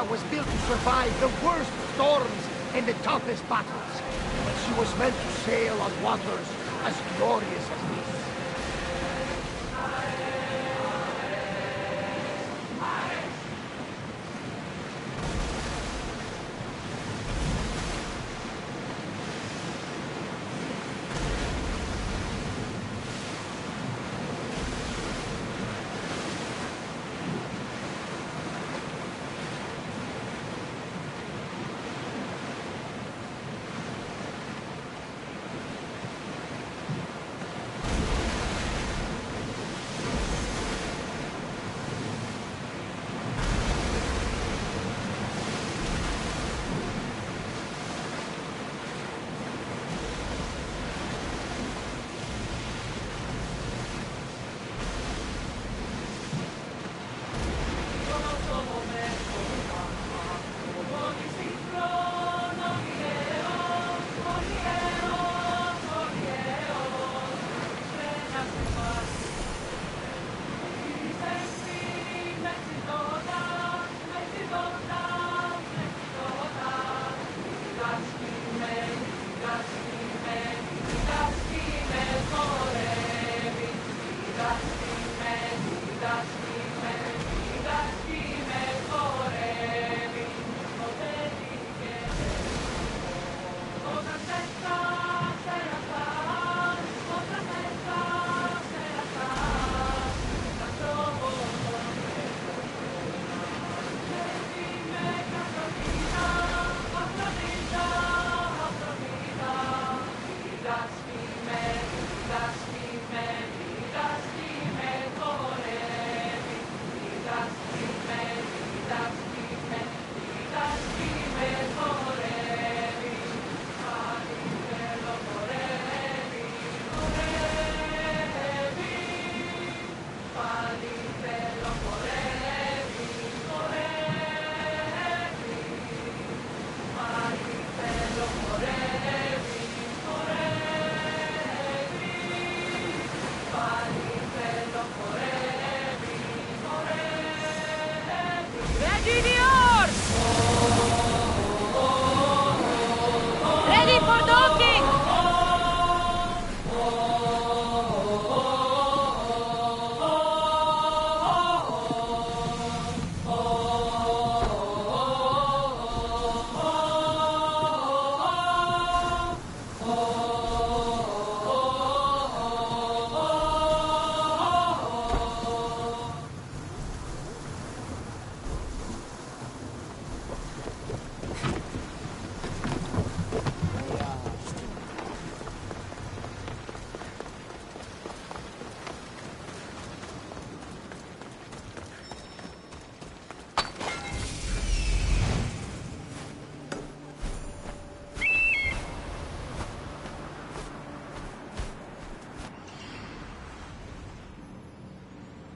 was built to survive the worst storms and the toughest battles, but she was meant to sail on waters as glorious as this.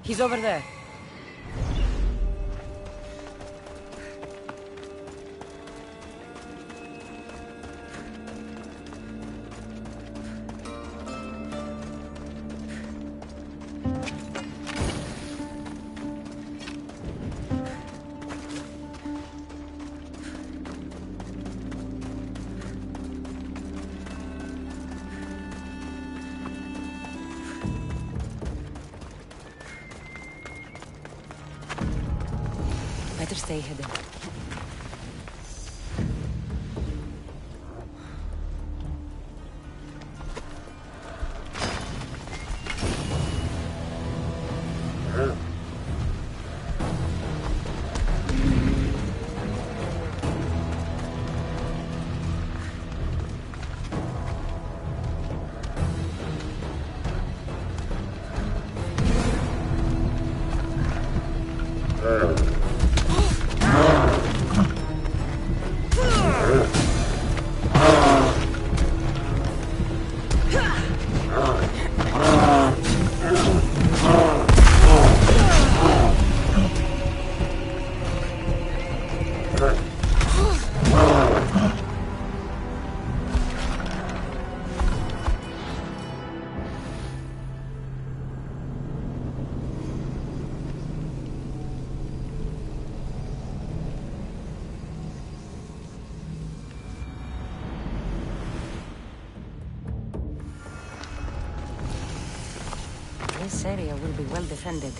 He's over there. Better stay hidden. This area will be well defended.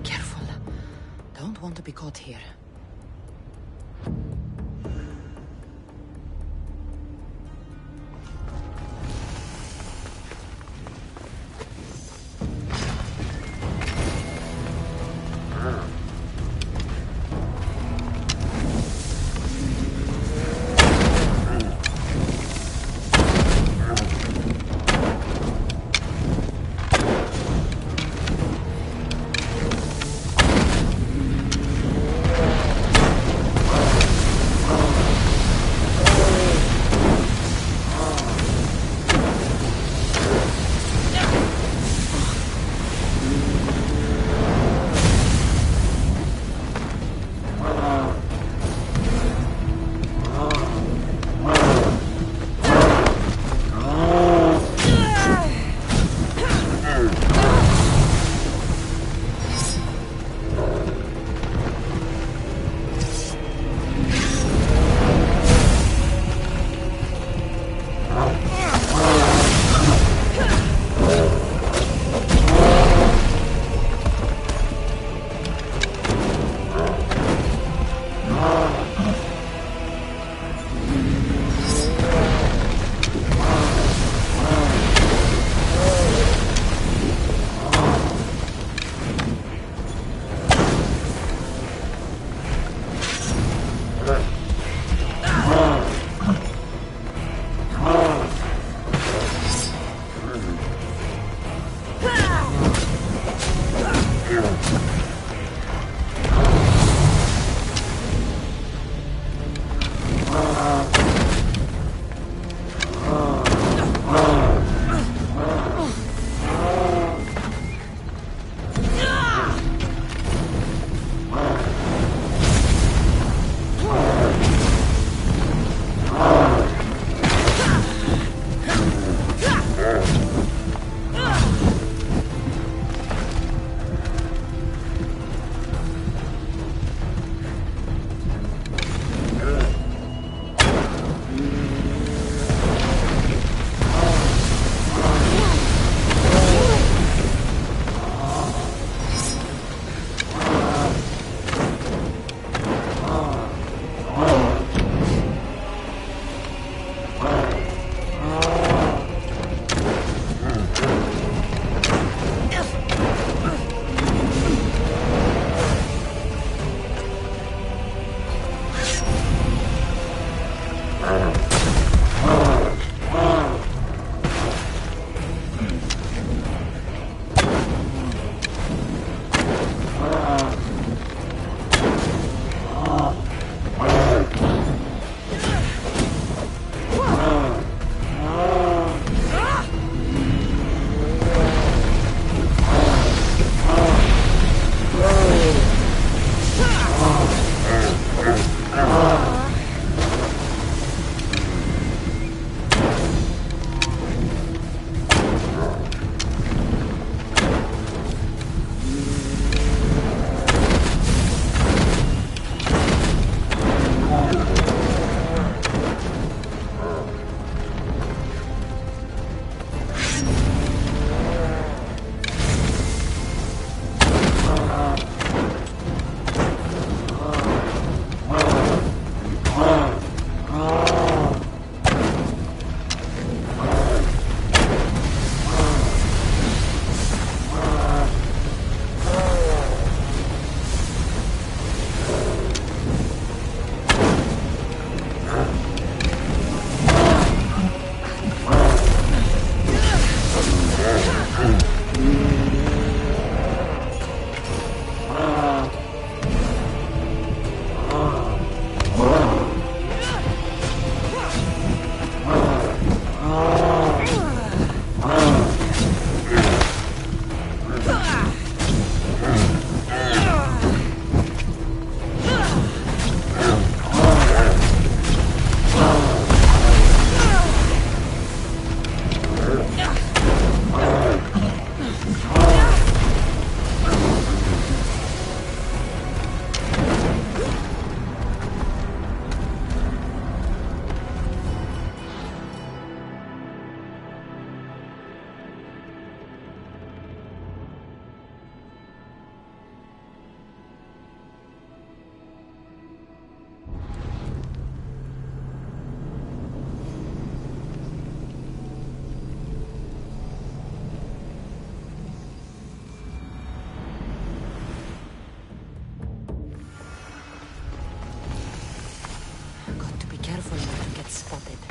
Careful. Don't want to be caught here. spotted.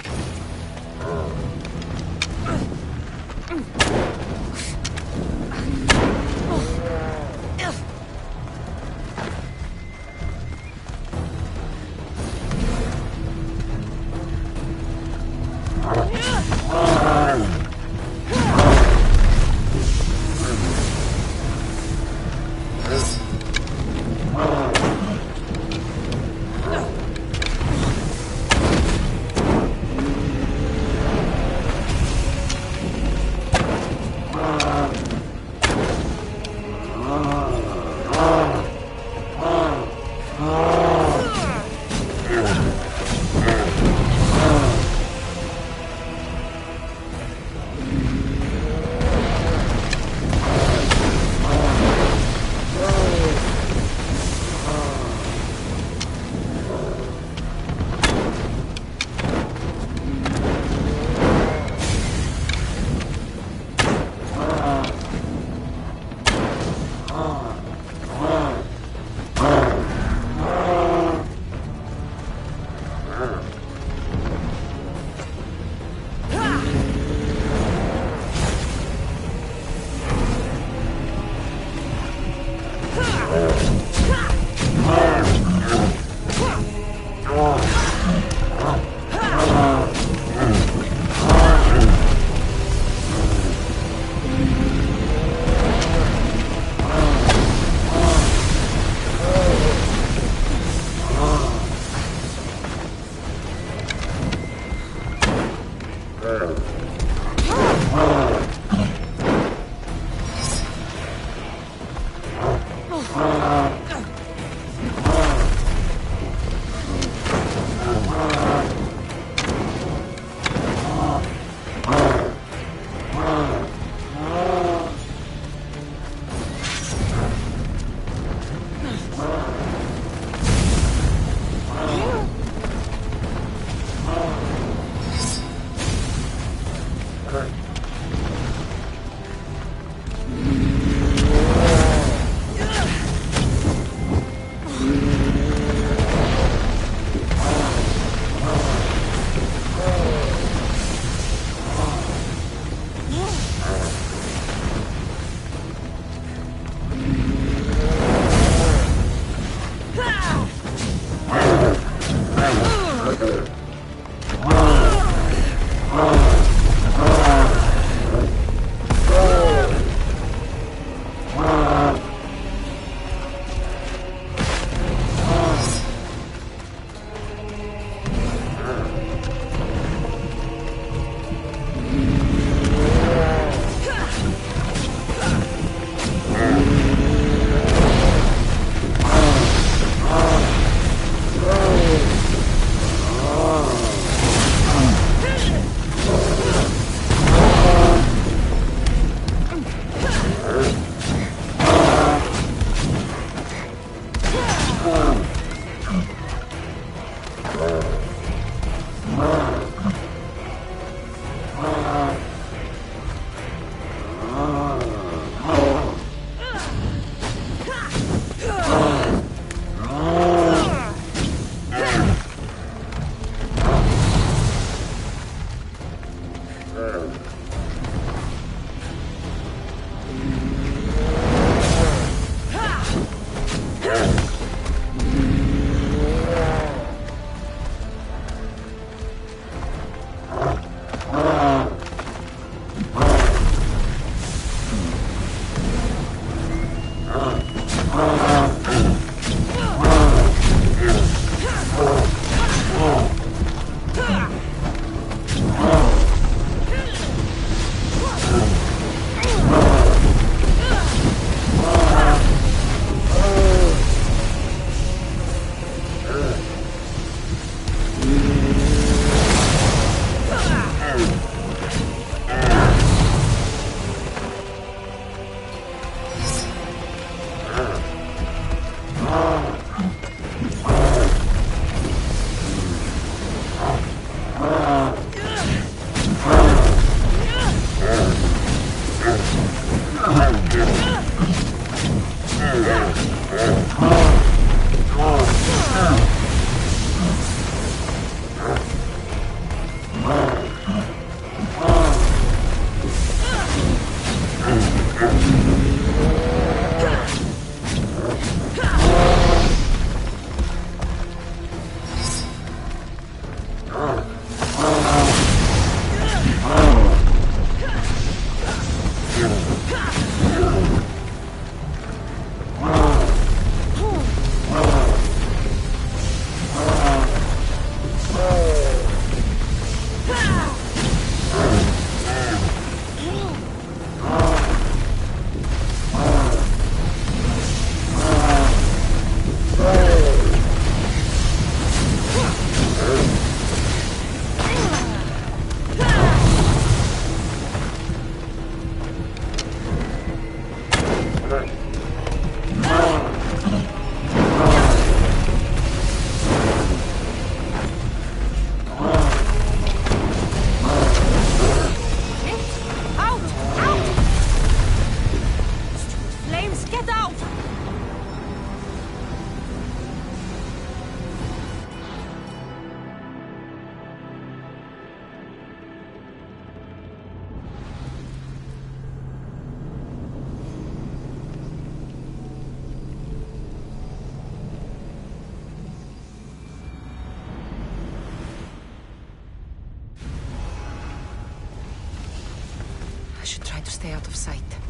stay out of sight.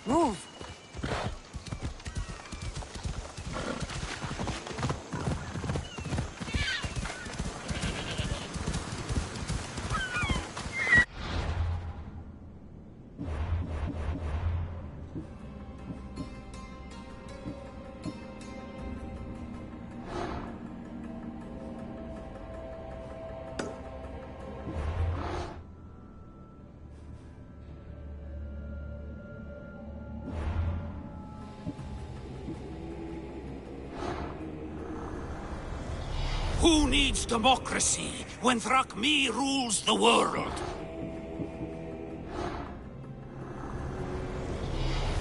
Move! Who needs democracy when Thrakmi rules the world?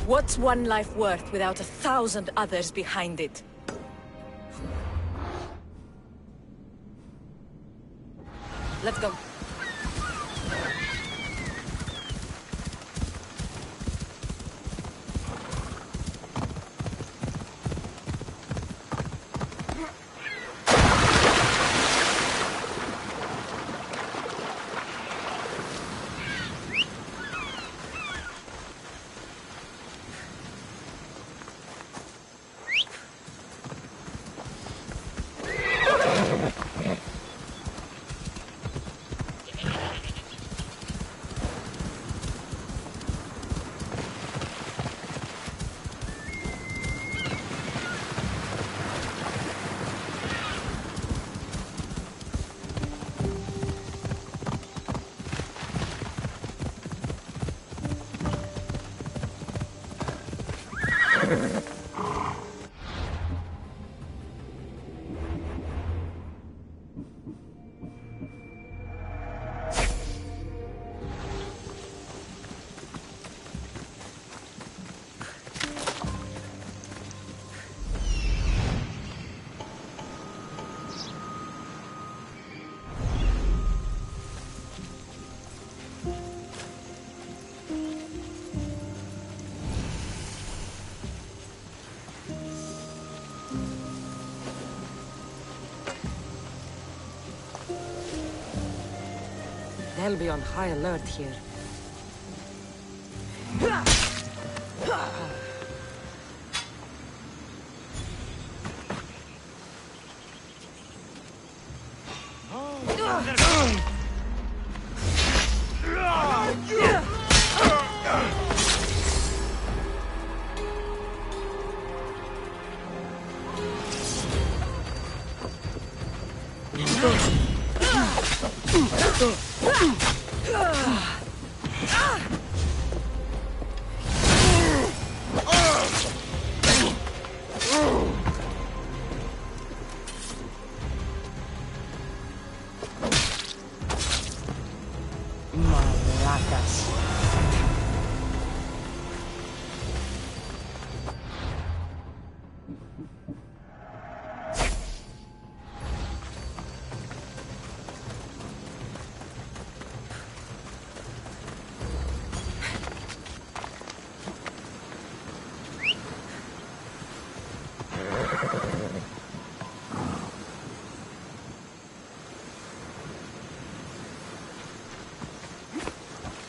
What's one life worth without 1,000 others behind it? Let's go. hell be on high alert here.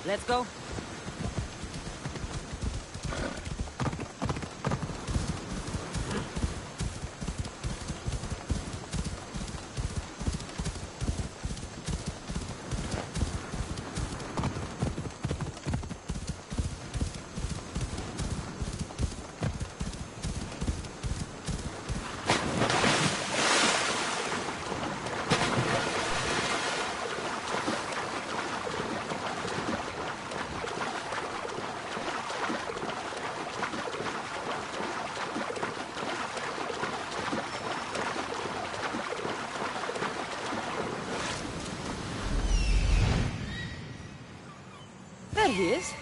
Let's go. There he is.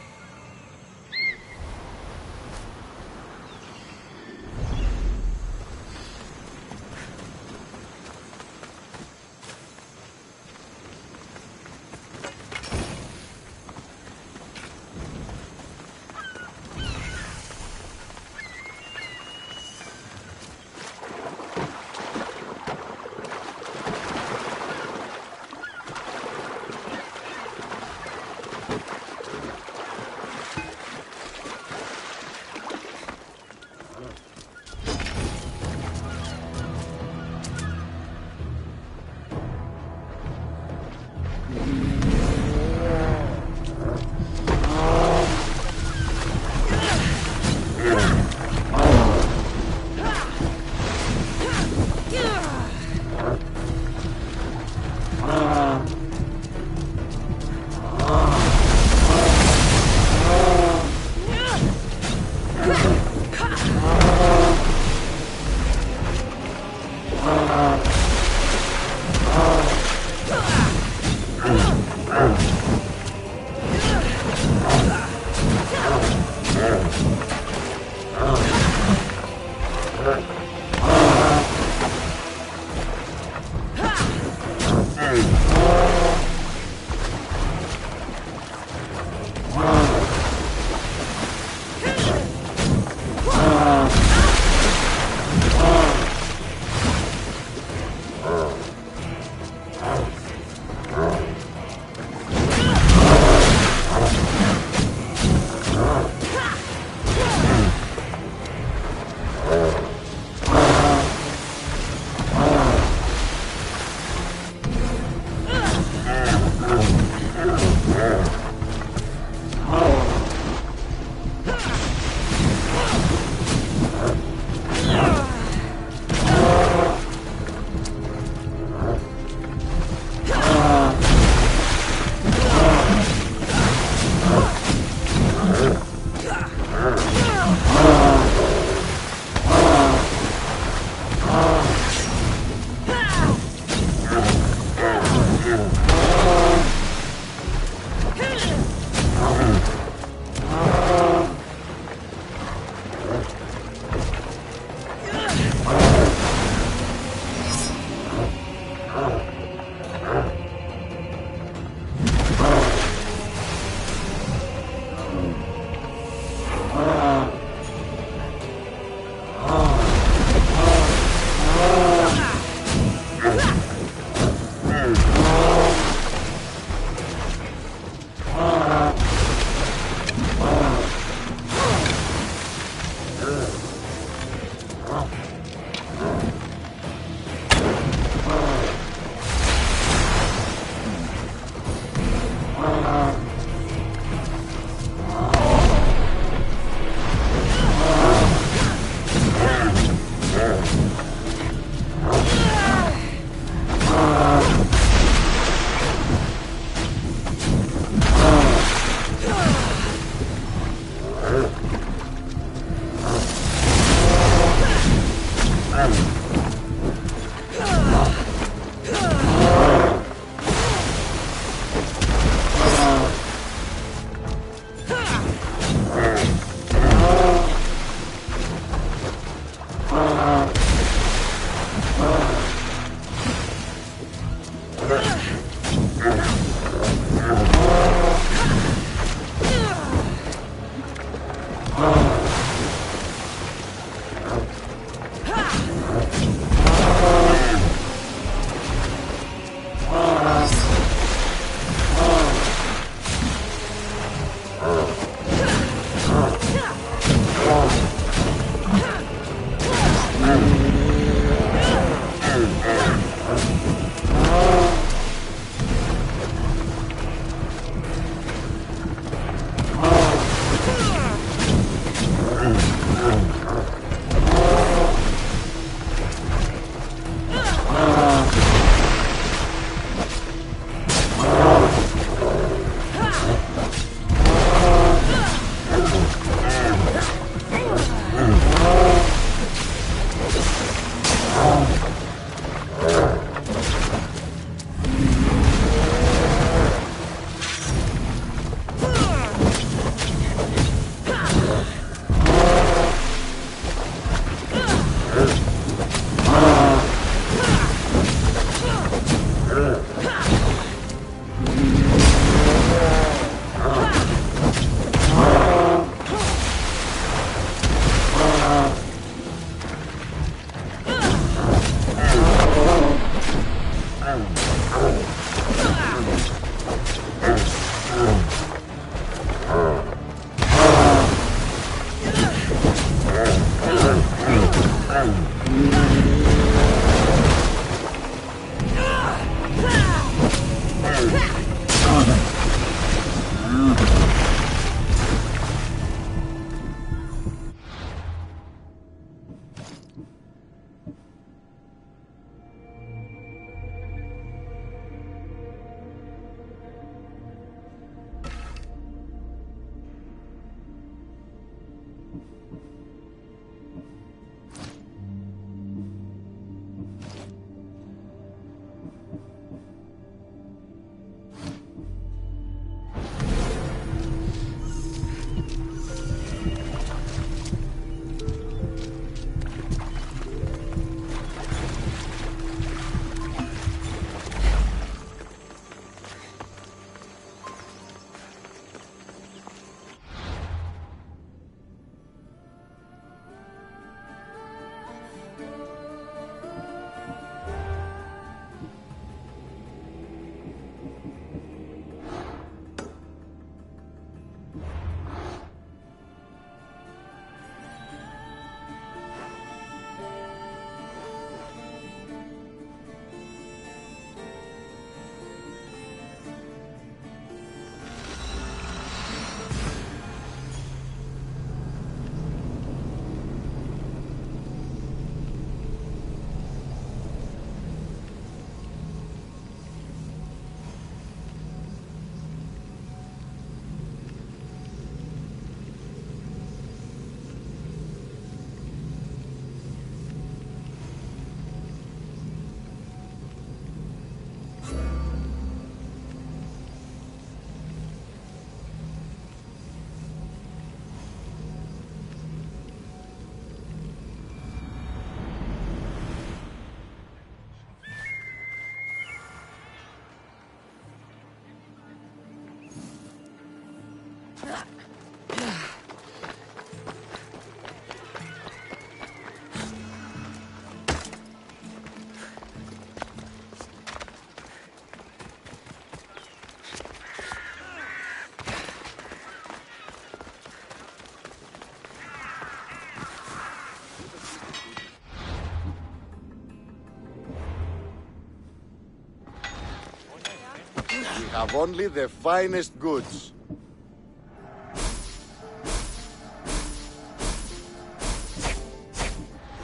We have only the finest goods.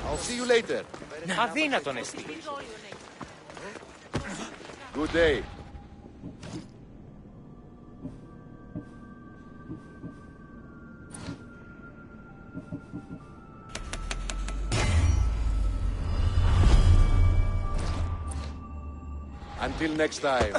I'll see you later. Αδύνατον εστί. Good day. Until next time.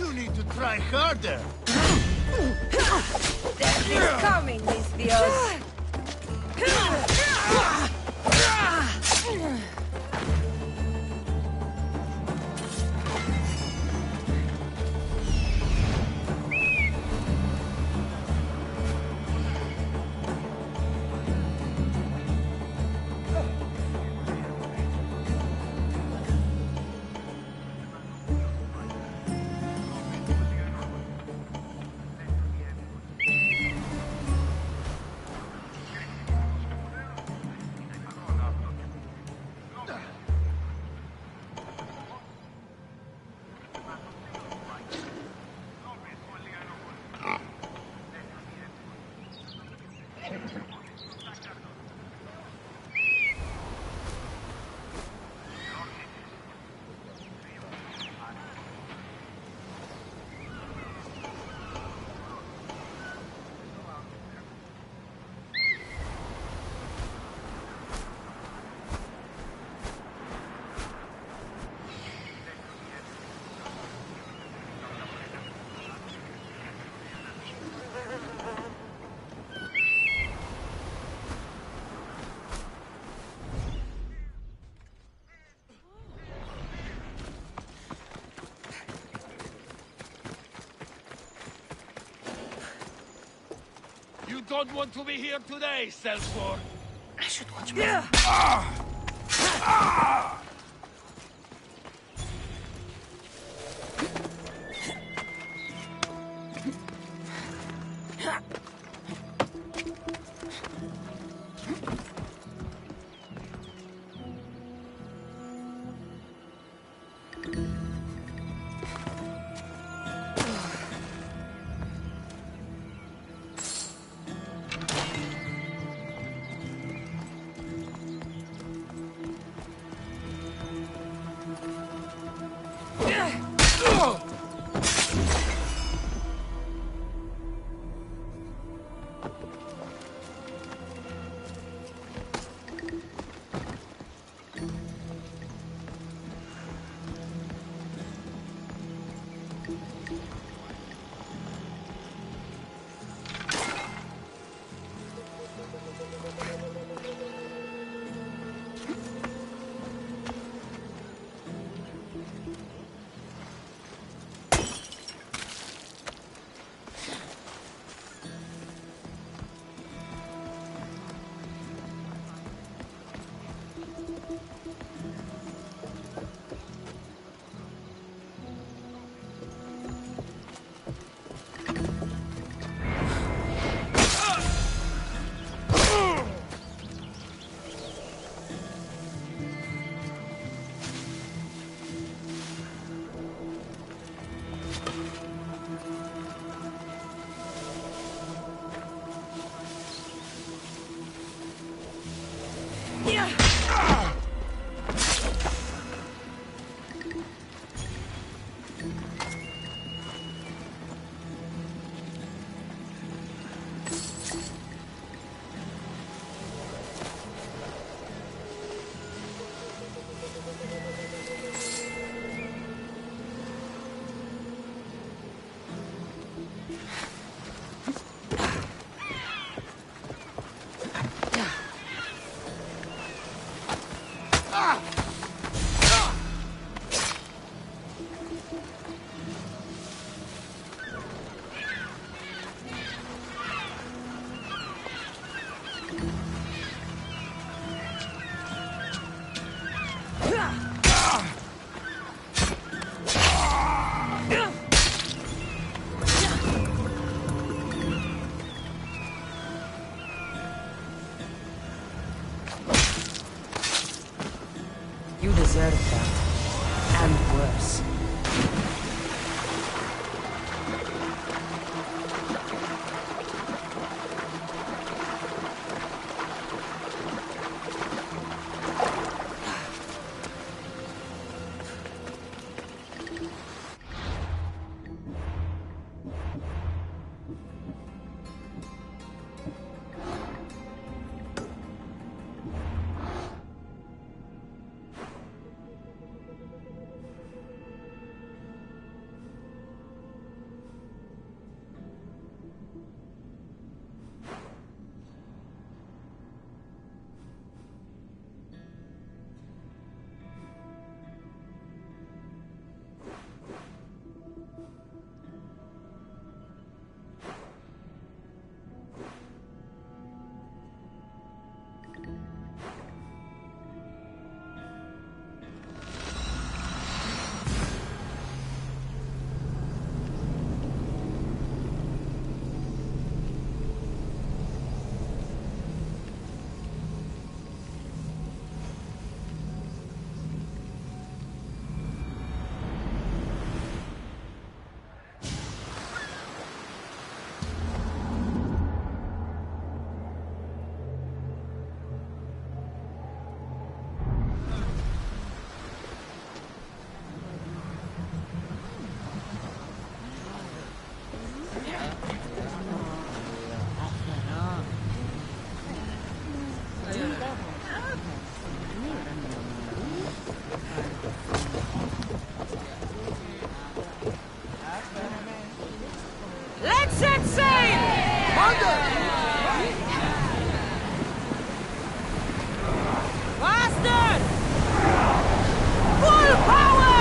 You need to try harder. Death is coming, Mistios. don't want to be here today, Sellsword. I should watch my... You deserve that. And worse. Let's set sail! Faster! Full power!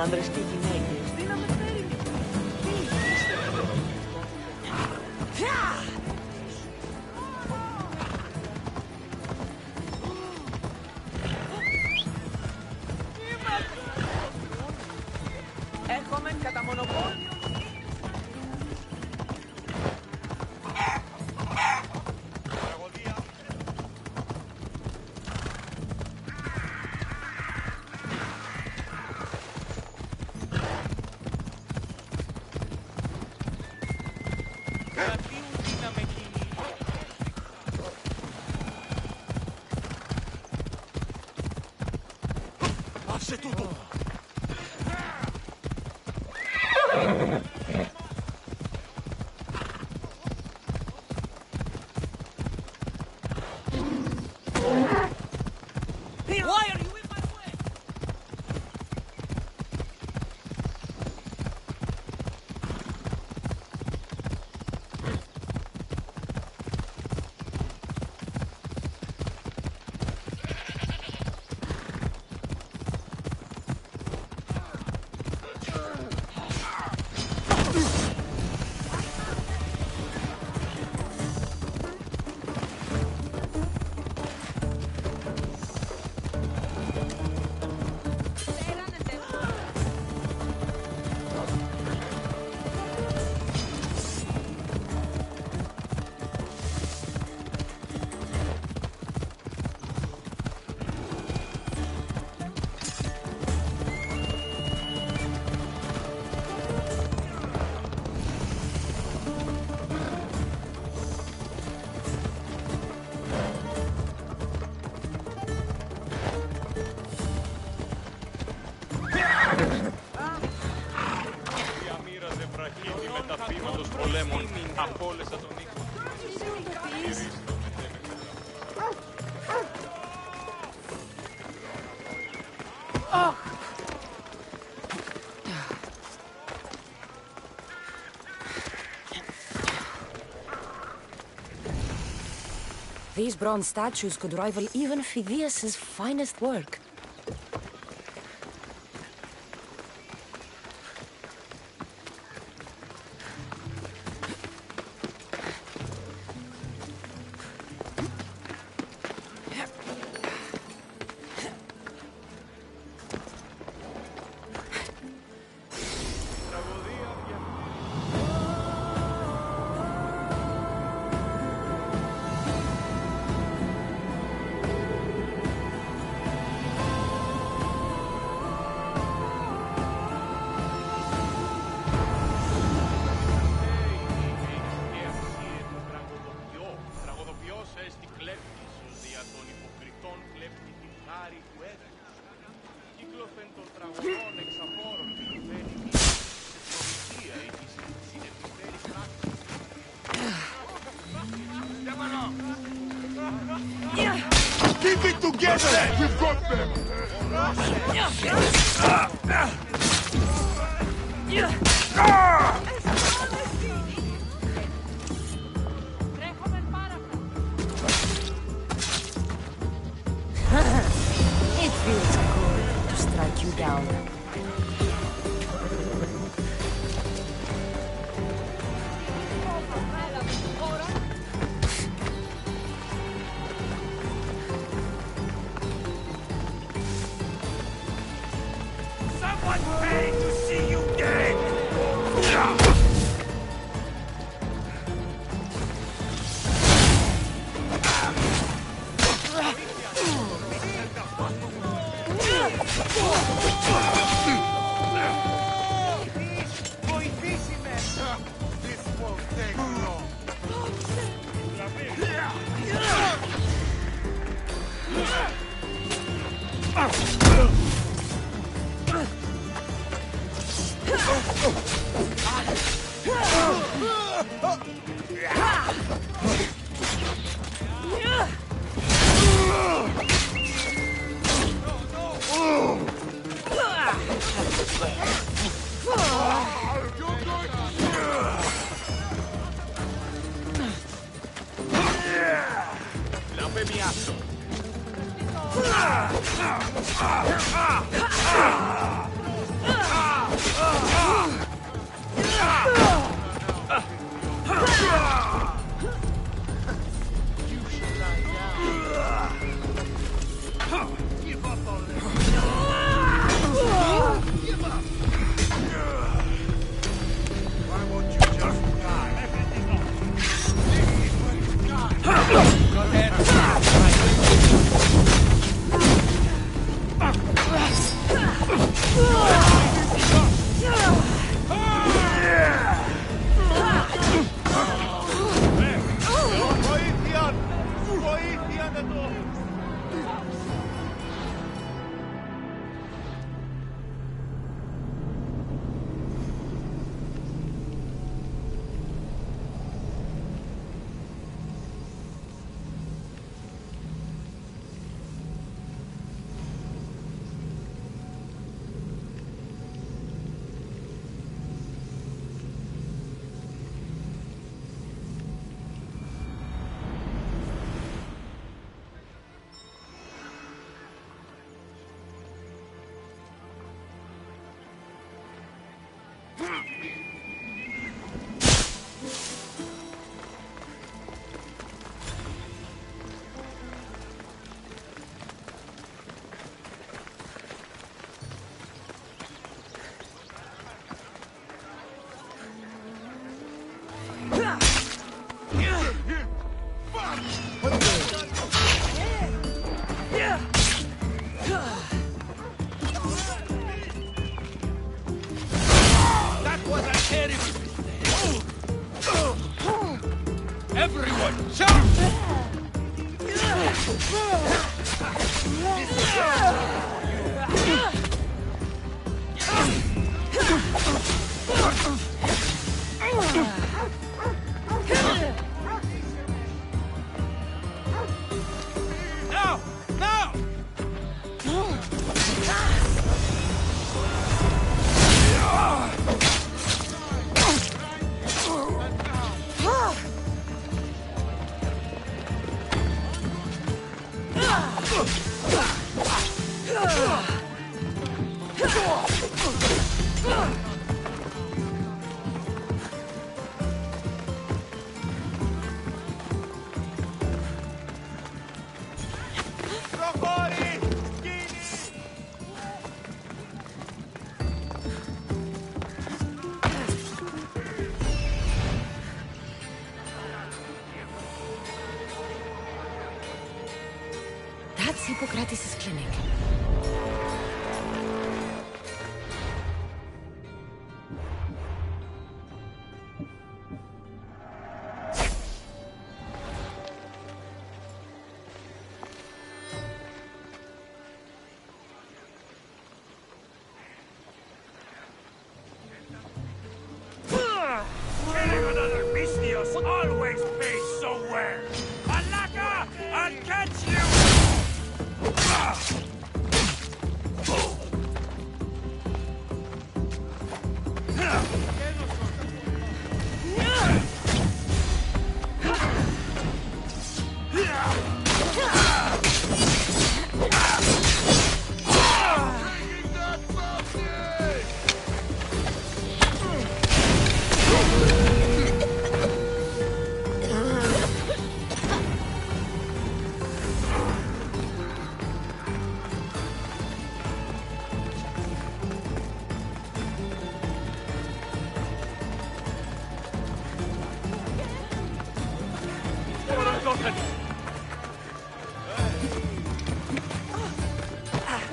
άντρες και γυναίκες. Τι να με φέρει λοιπόν. Έρχομαι κατά μονοπόλιο. Άσε τούτο! These bronze statues could rival even Phidias's finest work. Keep it together! We've got them! It feels good to strike you down. Someone paid to see you dead! This won't take long. Give up already. Give up. Why won't you just die? Everything off. This is where you die. Go ahead. Everyone, jump! Now! Now! That's Hippocrates' clinic. Killing another Mystios always pays so well! Alaka! I'll catch you!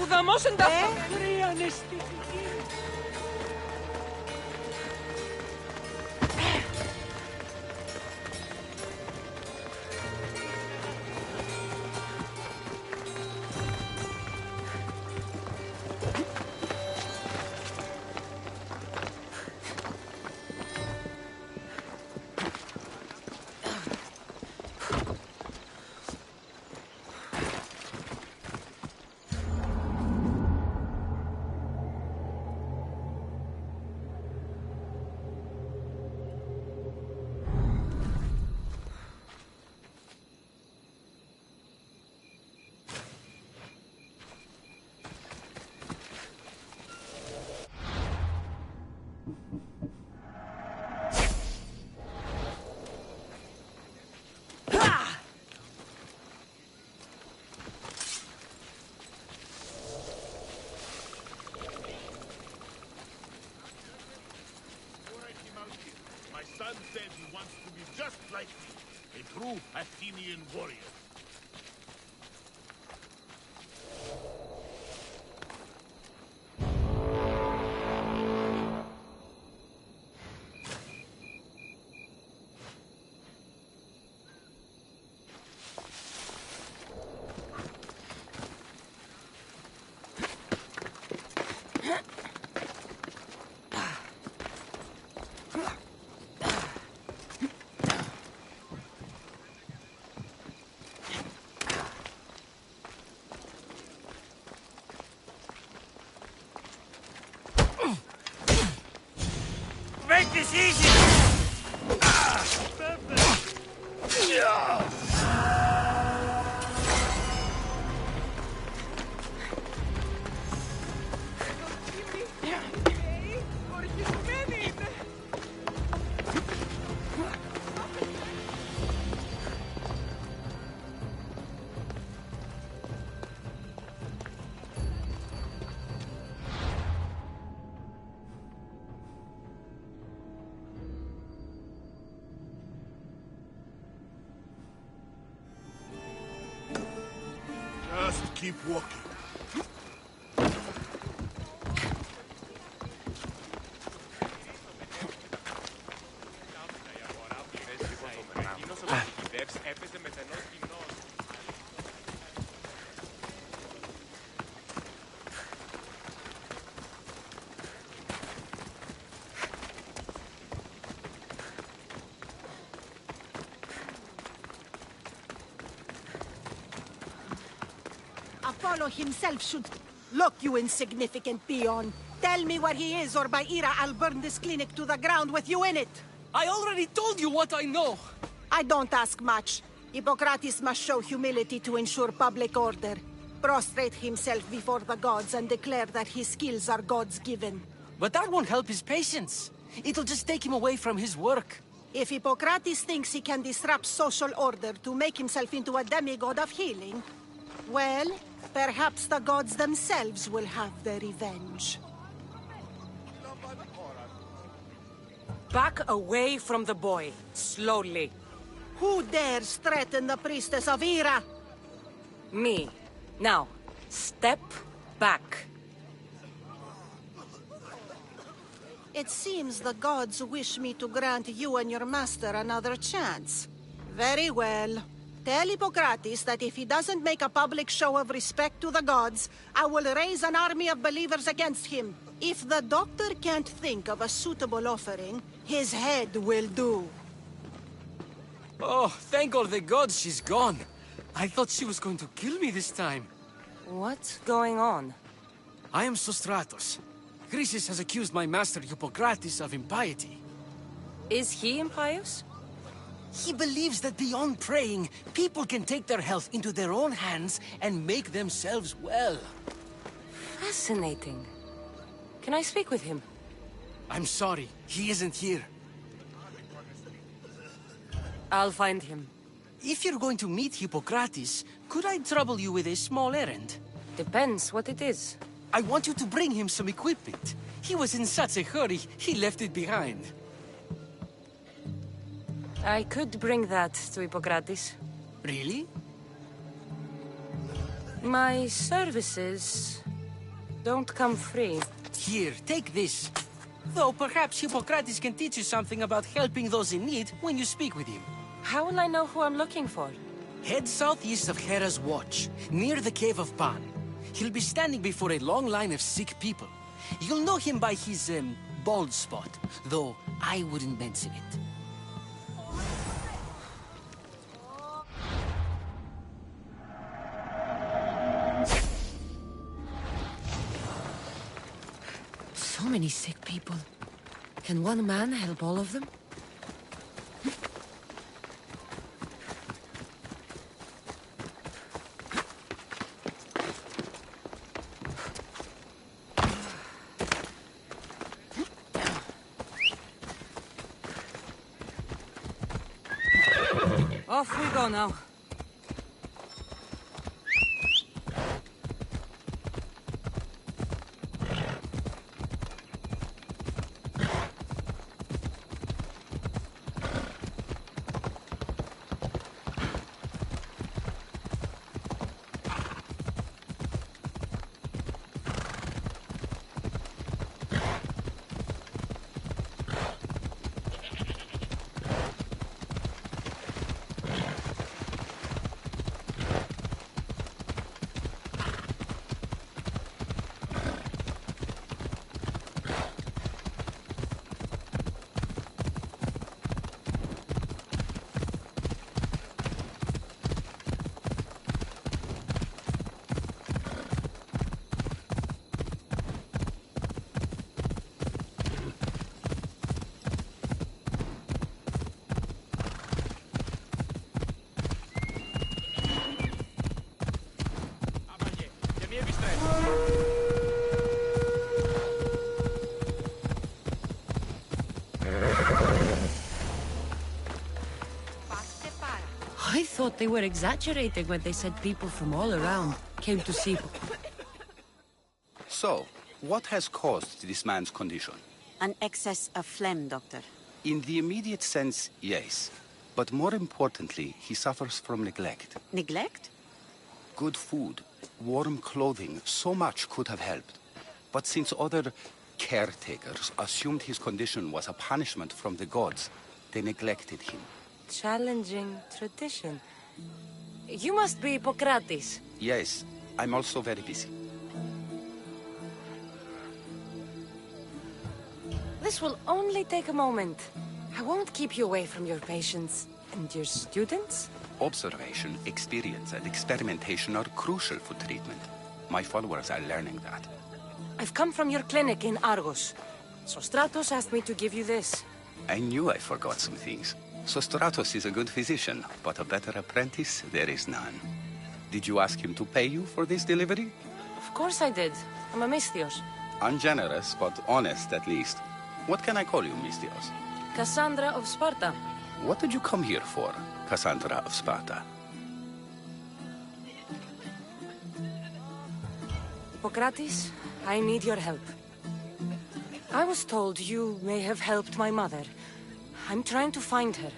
Ουδαμός εντάφτα. like me, a true Athenian warrior. Make this easy! Just keep walking. Apollo himself should... Look, you insignificant peon. Tell me where he is, or by Ira, I'll burn this clinic to the ground with you in it. I already told you what I know. I don't ask much. Hippocrates must show humility to ensure public order. Prostrate himself before the gods and declare that his skills are God's given. But that won't help his patients. It'll just take him away from his work. If Hippocrates thinks he can disrupt social order to make himself into a demigod of healing, well, perhaps the gods themselves will have their revenge. Back away from the boy, slowly. Who dares threaten the priestess of Ira? Me. Now, step back. It seems the gods wish me to grant you and your master another chance. Very well. Tell Hippocrates that if he doesn't make a public show of respect to the gods, I will raise an army of believers against him. If the doctor can't think of a suitable offering, his head will do. Oh, thank all the gods she's gone. I thought she was going to kill me this time. What's going on? I am Sostratos. Chrysis has accused my master Hippocrates of impiety. Is he impious? He believes that beyond praying, people can take their health into their own hands and make themselves well. Fascinating. Can I speak with him? I'm sorry, he isn't here. I'll find him. If you're going to meet Hippocrates, could I trouble you with a small errand? Depends what it is. I want you to bring him some equipment. He was in such a hurry, he left it behind. I could bring that to Hippocrates. Really? My services don't come free. Here, take this. Though perhaps Hippocrates can teach you something about helping those in need when you speak with him. How will I know who I'm looking for? Head southeast of Hera's Watch, near the Cave of Pan. He'll be standing before a long line of sick people. You'll know him by his, bald spot, though I wouldn't mention it. So many sick people. Can one man help all of them? Off we go now. I thought they were exaggerating when they said people from all around came to see. So, what has caused this man's condition? An excess of phlegm, Doctor. In the immediate sense, yes. But more importantly, he suffers from neglect. Neglect? Good food, warm clothing, so much could have helped. But since other caretakers assumed his condition was a punishment from the gods, they neglected him. Challenging tradition. You must be Hippocrates. Yes, I'm also very busy. This will only take a moment. I won't keep you away from your patients. And your students? Observation, experience, and experimentation are crucial for treatment. My followers are learning that. I've come from your clinic in Argos. Sostratos asked me to give you this. I knew I forgot some things. Sostratos is a good physician, but a better apprentice, there is none. Did you ask him to pay you for this delivery? Of course I did. I'm a Misthios. Ungenerous, but honest at least. What can I call you, Misthios? Cassandra of Sparta. What did you come here for, Cassandra of Sparta? Hippocrates, I need your help. I was told you may have helped my mother. I'm trying to find her.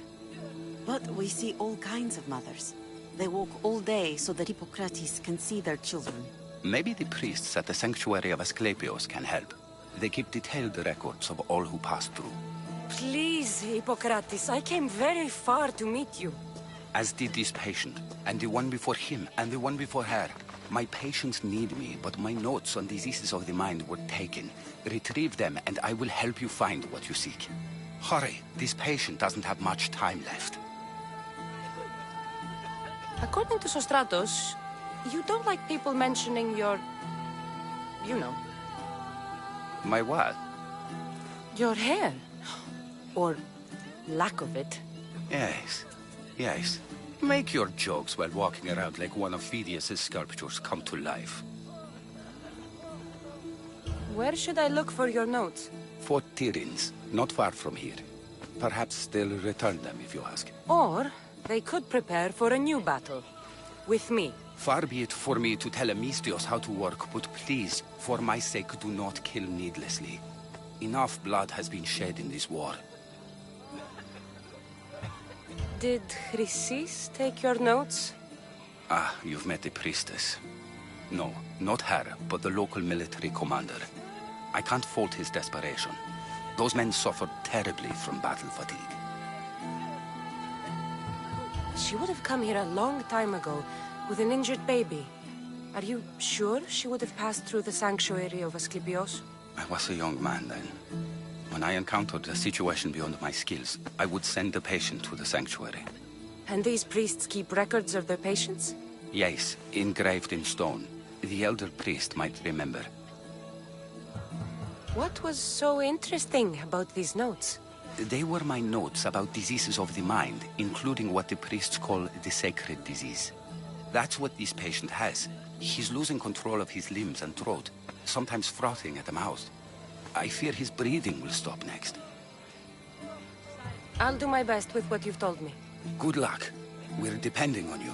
But we see all kinds of mothers. They walk all day so that Hippocrates can see their children. Maybe the priests at the sanctuary of Asclepios can help. They keep detailed records of all who pass through. Please, Hippocrates, I came very far to meet you. As did this patient, and the one before him, and the one before her. My patients need me, but my notes on diseases of the mind were taken. Retrieve them, and I will help you find what you seek. Hurry, this patient doesn't have much time left. According to Sostratos, you don't like people mentioning your... you know. My what? Your hair. Or lack of it. Yes, yes. Make your jokes while walking around like one of Phidias' sculptures come to life. Where should I look for your notes? Fort Tyrins, not far from here. Perhaps they'll return them if you ask. Or they could prepare for a new battle. With me. Far be it for me to tell a Misthios how to work, but please, for my sake, do not kill needlessly. Enough blood has been shed in this war. Did Chrysis take your notes? Ah, you've met the priestess. No, not her, but the local military commander. I can't fault his desperation. Those men suffered terribly from battle fatigue. She would have come here a long time ago, with an injured baby. Are you sure she would have passed through the sanctuary of Asclepios? I was a young man then. When I encountered a situation beyond my skills, I would send the patient to the sanctuary. And these priests keep records of their patients? Yes, engraved in stone. The elder priest might remember. What was so interesting about these notes? They were my notes about diseases of the mind, including what the priests call the sacred disease. That's what this patient has. He's losing control of his limbs and throat, sometimes frothing at the mouth. I fear his breathing will stop next. I'll do my best with what you've told me. Good luck. We're depending on you.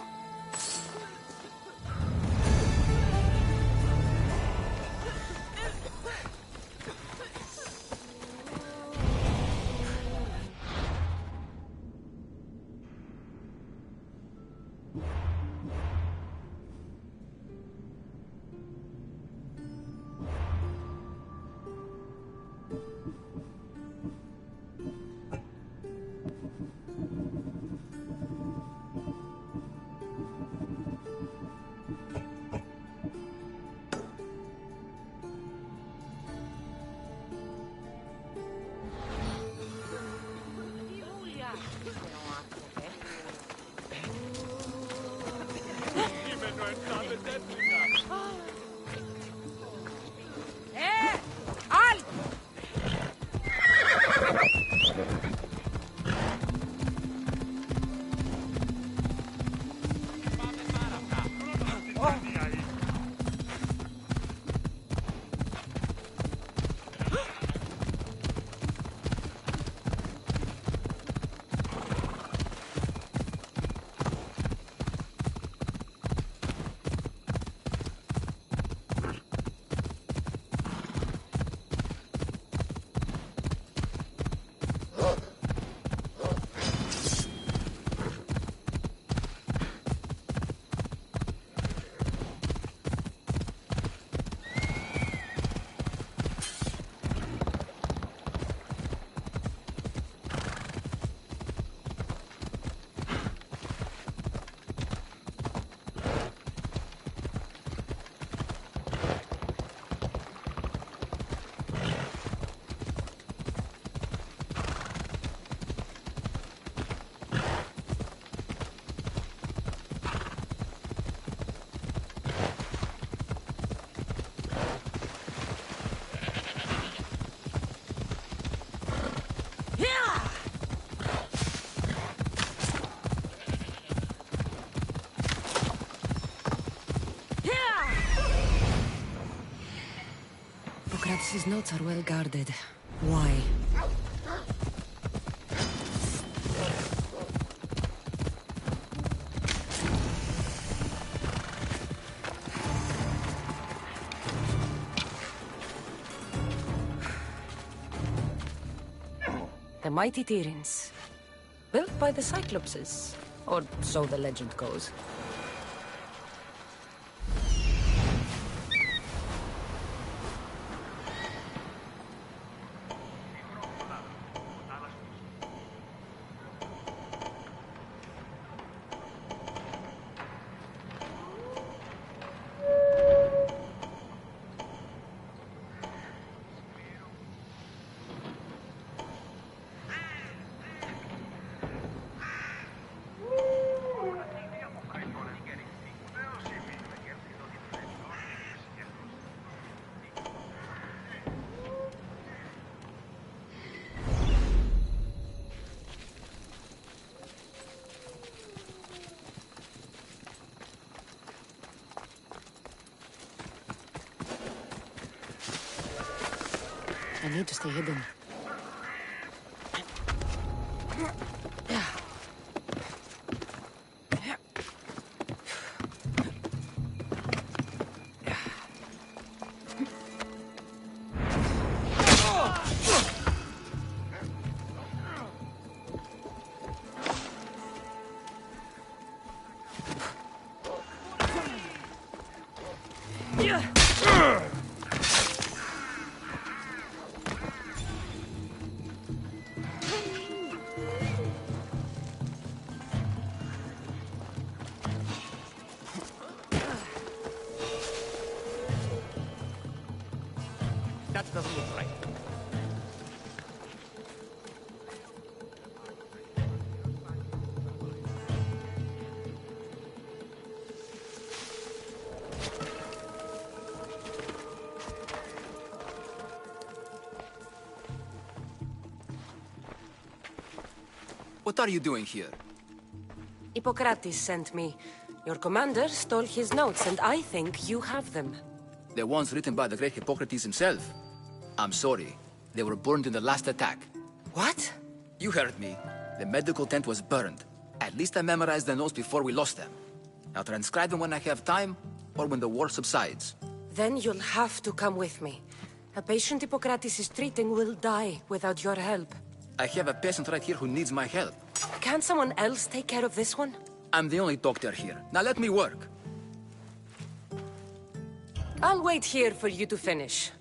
Hippocrates' notes are well guarded. Why? The mighty Tyrins. Built by the Cyclopses. Or so the legend goes. I need to stay hidden. That doesn't look right. What are you doing here? Hippocrates sent me. Your commander stole his notes, and I think you have them. The ones written by the great Hippocrates himself. I'm sorry. They were burned in the last attack. What? You heard me. The medical tent was burned. At least I memorized the notes before we lost them. I'll transcribe them when I have time, or when the war subsides. Then you'll have to come with me. A patient Hippocrates is treating will die without your help. I have a patient right here who needs my help. Can't someone else take care of this one? I'm the only doctor here. Now let me work. I'll wait here for you to finish.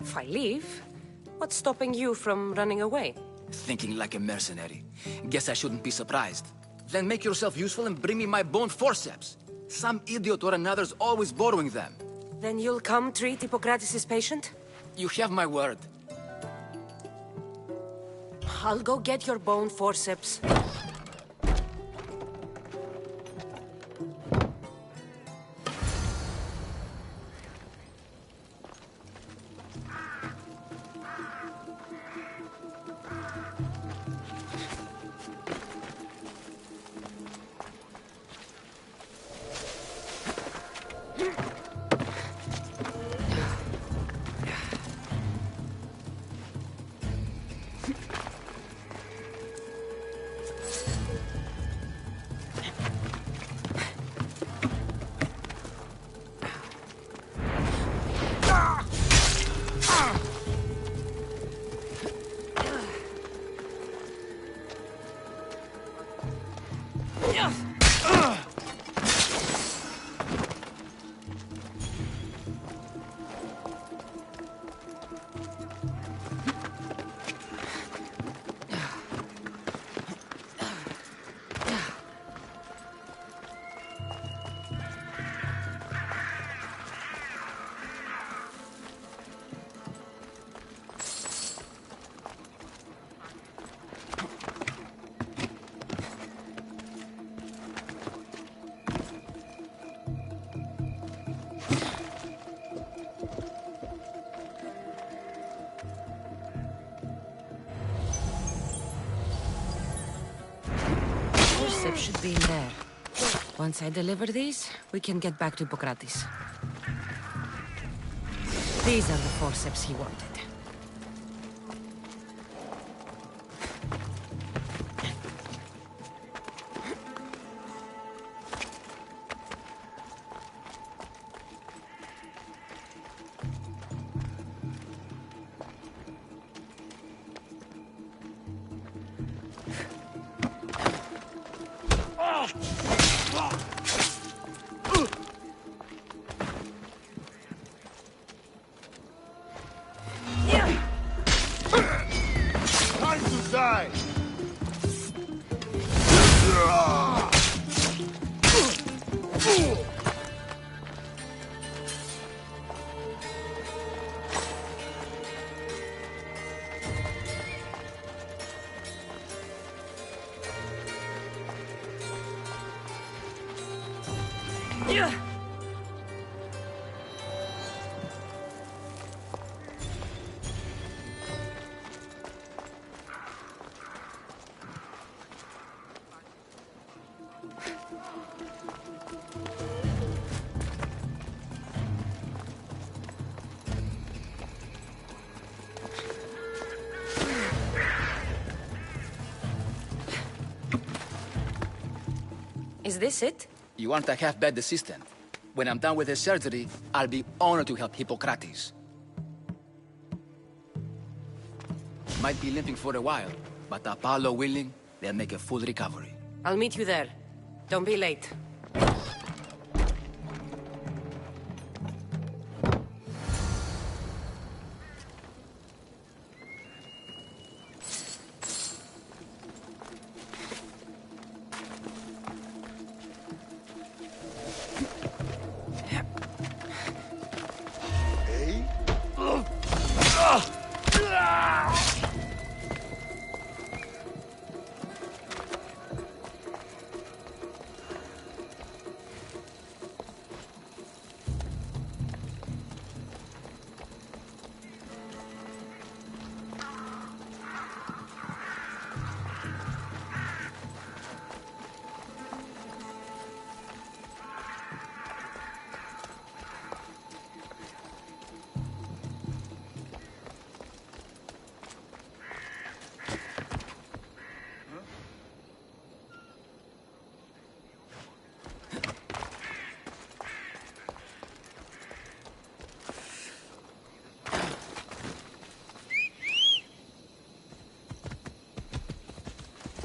If I leave, what's stopping you from running away? Thinking like a mercenary. Guess I shouldn't be surprised. Then make yourself useful and bring me my bone forceps. Some idiot or another's always borrowing them. Then you'll come treat Hippocrates' patient? You have my word. I'll go get your bone forceps. Should be in there. Once I deliver these, we can get back to Hippocrates. These are the forceps he wanted. Time to die! Is this it? You want a half-bed assistant? When I'm done with the surgery, I'll be honored to help Hippocrates. Might be limping for a while, but Apollo willing, they'll make a full recovery. I'll meet you there. Don't be late.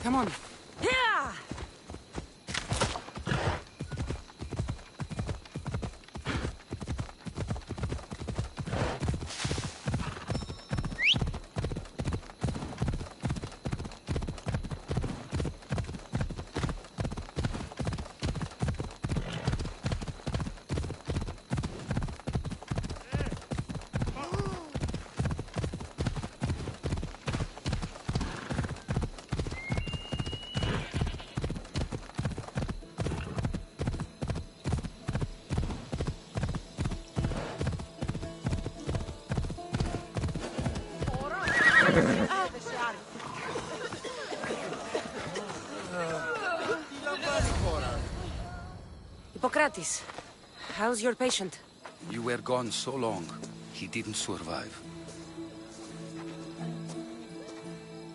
Come on. Yeah! Hippocrates, how's your patient? You were gone so long, he didn't survive.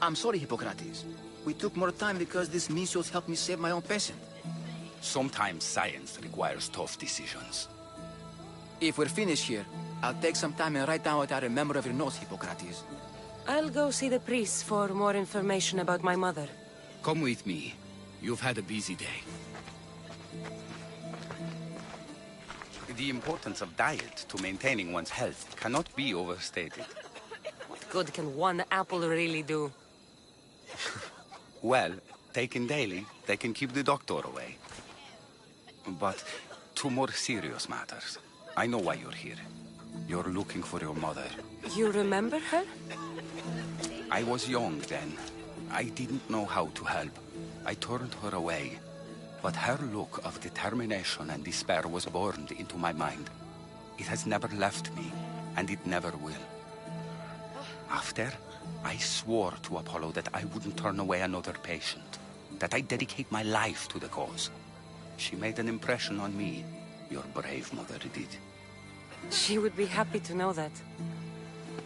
I'm sorry, Hippocrates. We took more time because this measles helped me save my own patient. Sometimes science requires tough decisions. If we're finished here, I'll take some time and write down what I remember of your notes, Hippocrates. I'll go see the priest for more information about my mother. Come with me. You've had a busy day. The importance of diet to maintaining one's health cannot be overstated. What good can one apple really do? Well, taken daily, they can keep the doctor away. But to more serious matters. I know why you're here. You're looking for your mother. You remember her? I was young then. I didn't know how to help. I turned her away. But her look of determination and despair was burned into my mind. It has never left me, and it never will. After, I swore to Apollo that I wouldn't turn away another patient, that I'd dedicate my life to the cause. She made an impression on me. Your brave mother did. She would be happy to know that.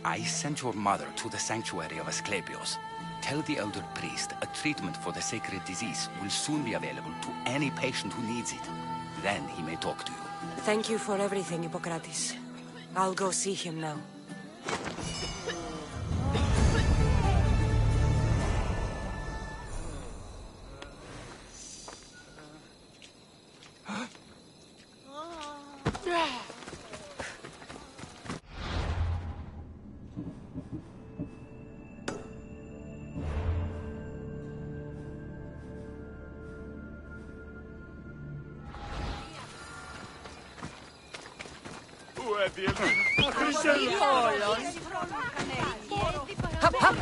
I sent your mother to the sanctuary of Asclepios. Tell the elder priest a treatment for the sacred disease will soon be available to any patient who needs it. Then he may talk to you. Thank you for everything, Hippocrates. I'll go see him now. Hop, hop!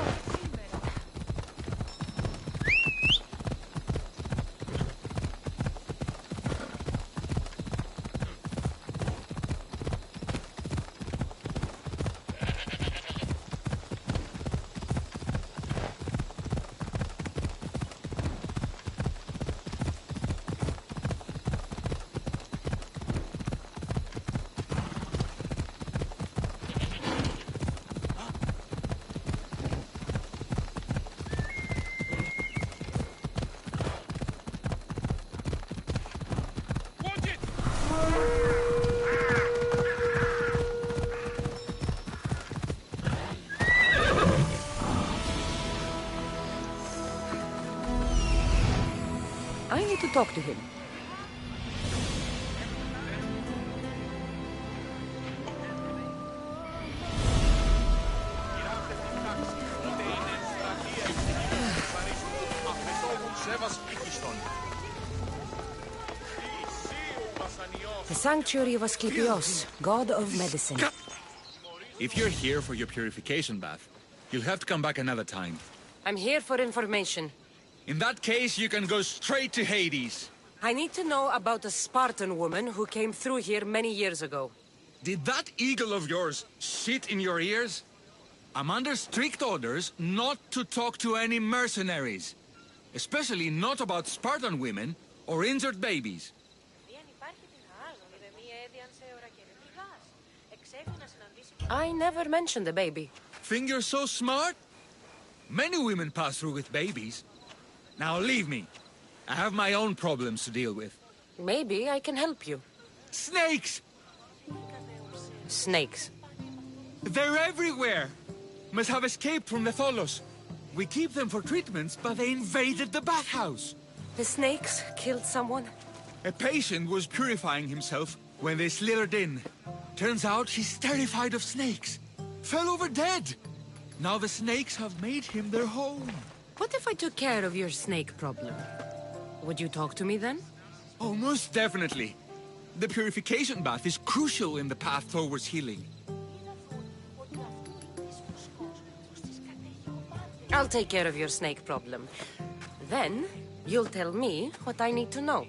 I need to talk to him. The sanctuary of Asclepios, god of medicine. If you're here for your purification bath, you'll have to come back another time. I'm here for information. In that case, you can go straight to Hades. I need to know about a Spartan woman who came through here many years ago. Did that eagle of yours shit in your ears? I'm under strict orders not to talk to any mercenaries. Especially not about Spartan women or injured babies. I never mentioned a baby. Think you're so smart? Many women pass through with babies. Now leave me. I have my own problems to deal with. Maybe I can help you. Snakes! Snakes. They're everywhere! Must have escaped from the Tholos. We keep them for treatments, but they invaded the bathhouse. The snakes killed someone? A patient was purifying himself when they slithered in. Turns out he's terrified of snakes. Fell over dead. Now the snakes have made him their home. What if I took care of your snake problem? Would you talk to me then? Oh, most definitely. The purification bath is crucial in the path towards healing. I'll take care of your snake problem. Then, you'll tell me what I need to know.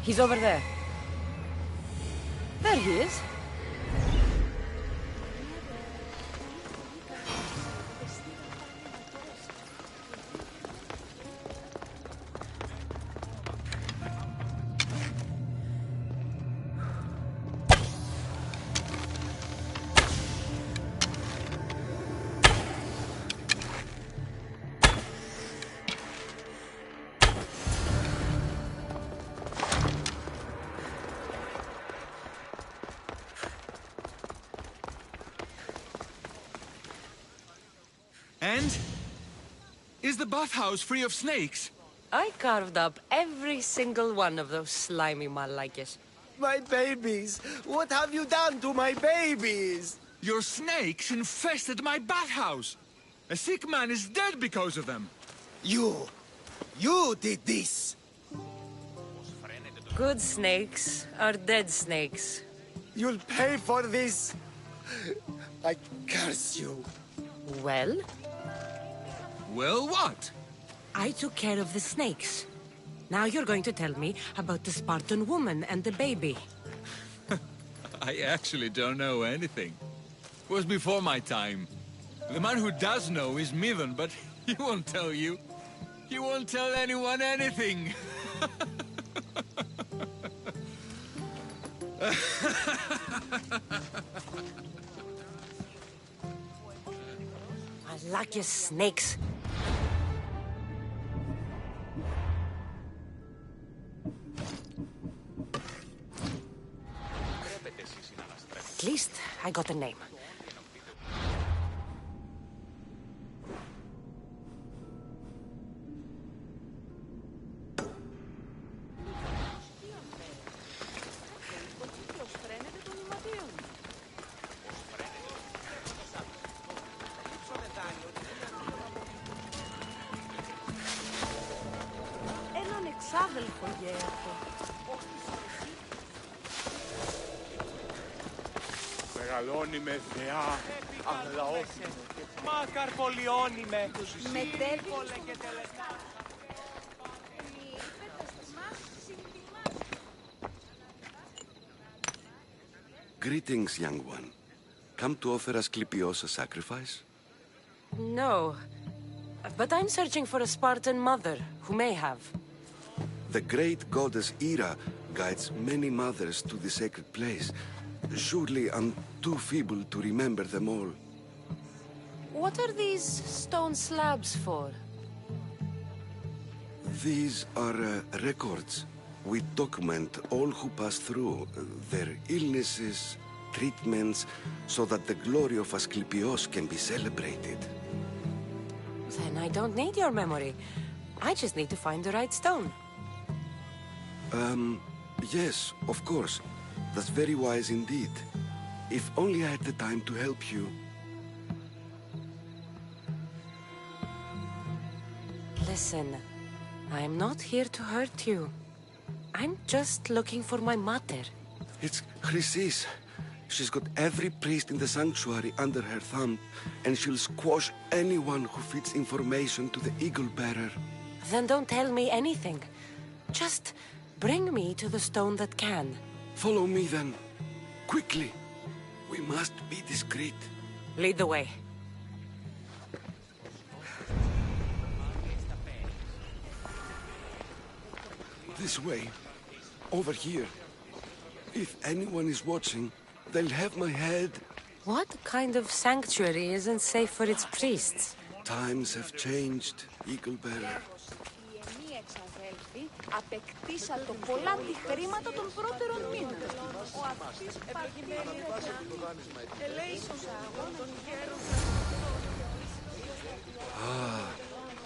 He's over there. There he is. And? Is the bathhouse free of snakes? I carved up every single one of those slimy malakes. My babies! What have you done to my babies? Your snakes infested my bathhouse! A sick man is dead because of them! You did this! Good snakes are dead snakes. You'll pay for this! I curse you. Well? Well, what? I took care of the snakes. Now you're going to tell me about the Spartan woman and the baby. I actually don't know anything. It was before my time. The man who does know is Mivan, but he won't tell you. He won't tell anyone anything. I like your snakes. At least I got a name. Έναν εξάδελφο γέρχο. Μεγαλώνει με θεά, αγλαόφιλο. Μα καρπολιώνει με Μετέβολε και τελετά. Greetings, young one. Come to offer Asclepios a sacrifice? No. But I'm searching for a Spartan mother who may have. The great goddess Ira guides many mothers to the sacred place. Surely I'm too feeble to remember them all. What are these stone slabs for? These are records. We document all who pass through, their illnesses, treatments, so that the glory of Asclepios can be celebrated. Then I don't need your memory. I just need to find the right stone. Yes, of course. That's very wise indeed. If only I had the time to help you. Listen, I'm not here to hurt you. I'm just looking for my mother. It's Chrysis. She's got every priest in the sanctuary under her thumb, and she'll squash anyone who feeds information to the Eagle Bearer. Then don't tell me anything. Just bring me to the stone that can. Follow me then. Quickly. We must be discreet. Lead the way. This way. Over here. If anyone is watching, they'll have my head. What kind of sanctuary isn't safe for its priests? Times have changed, Eagle Bearer. Απεκτήσα το πολλά τη χρήματα των πρώτερων μήνων. Ο αυτής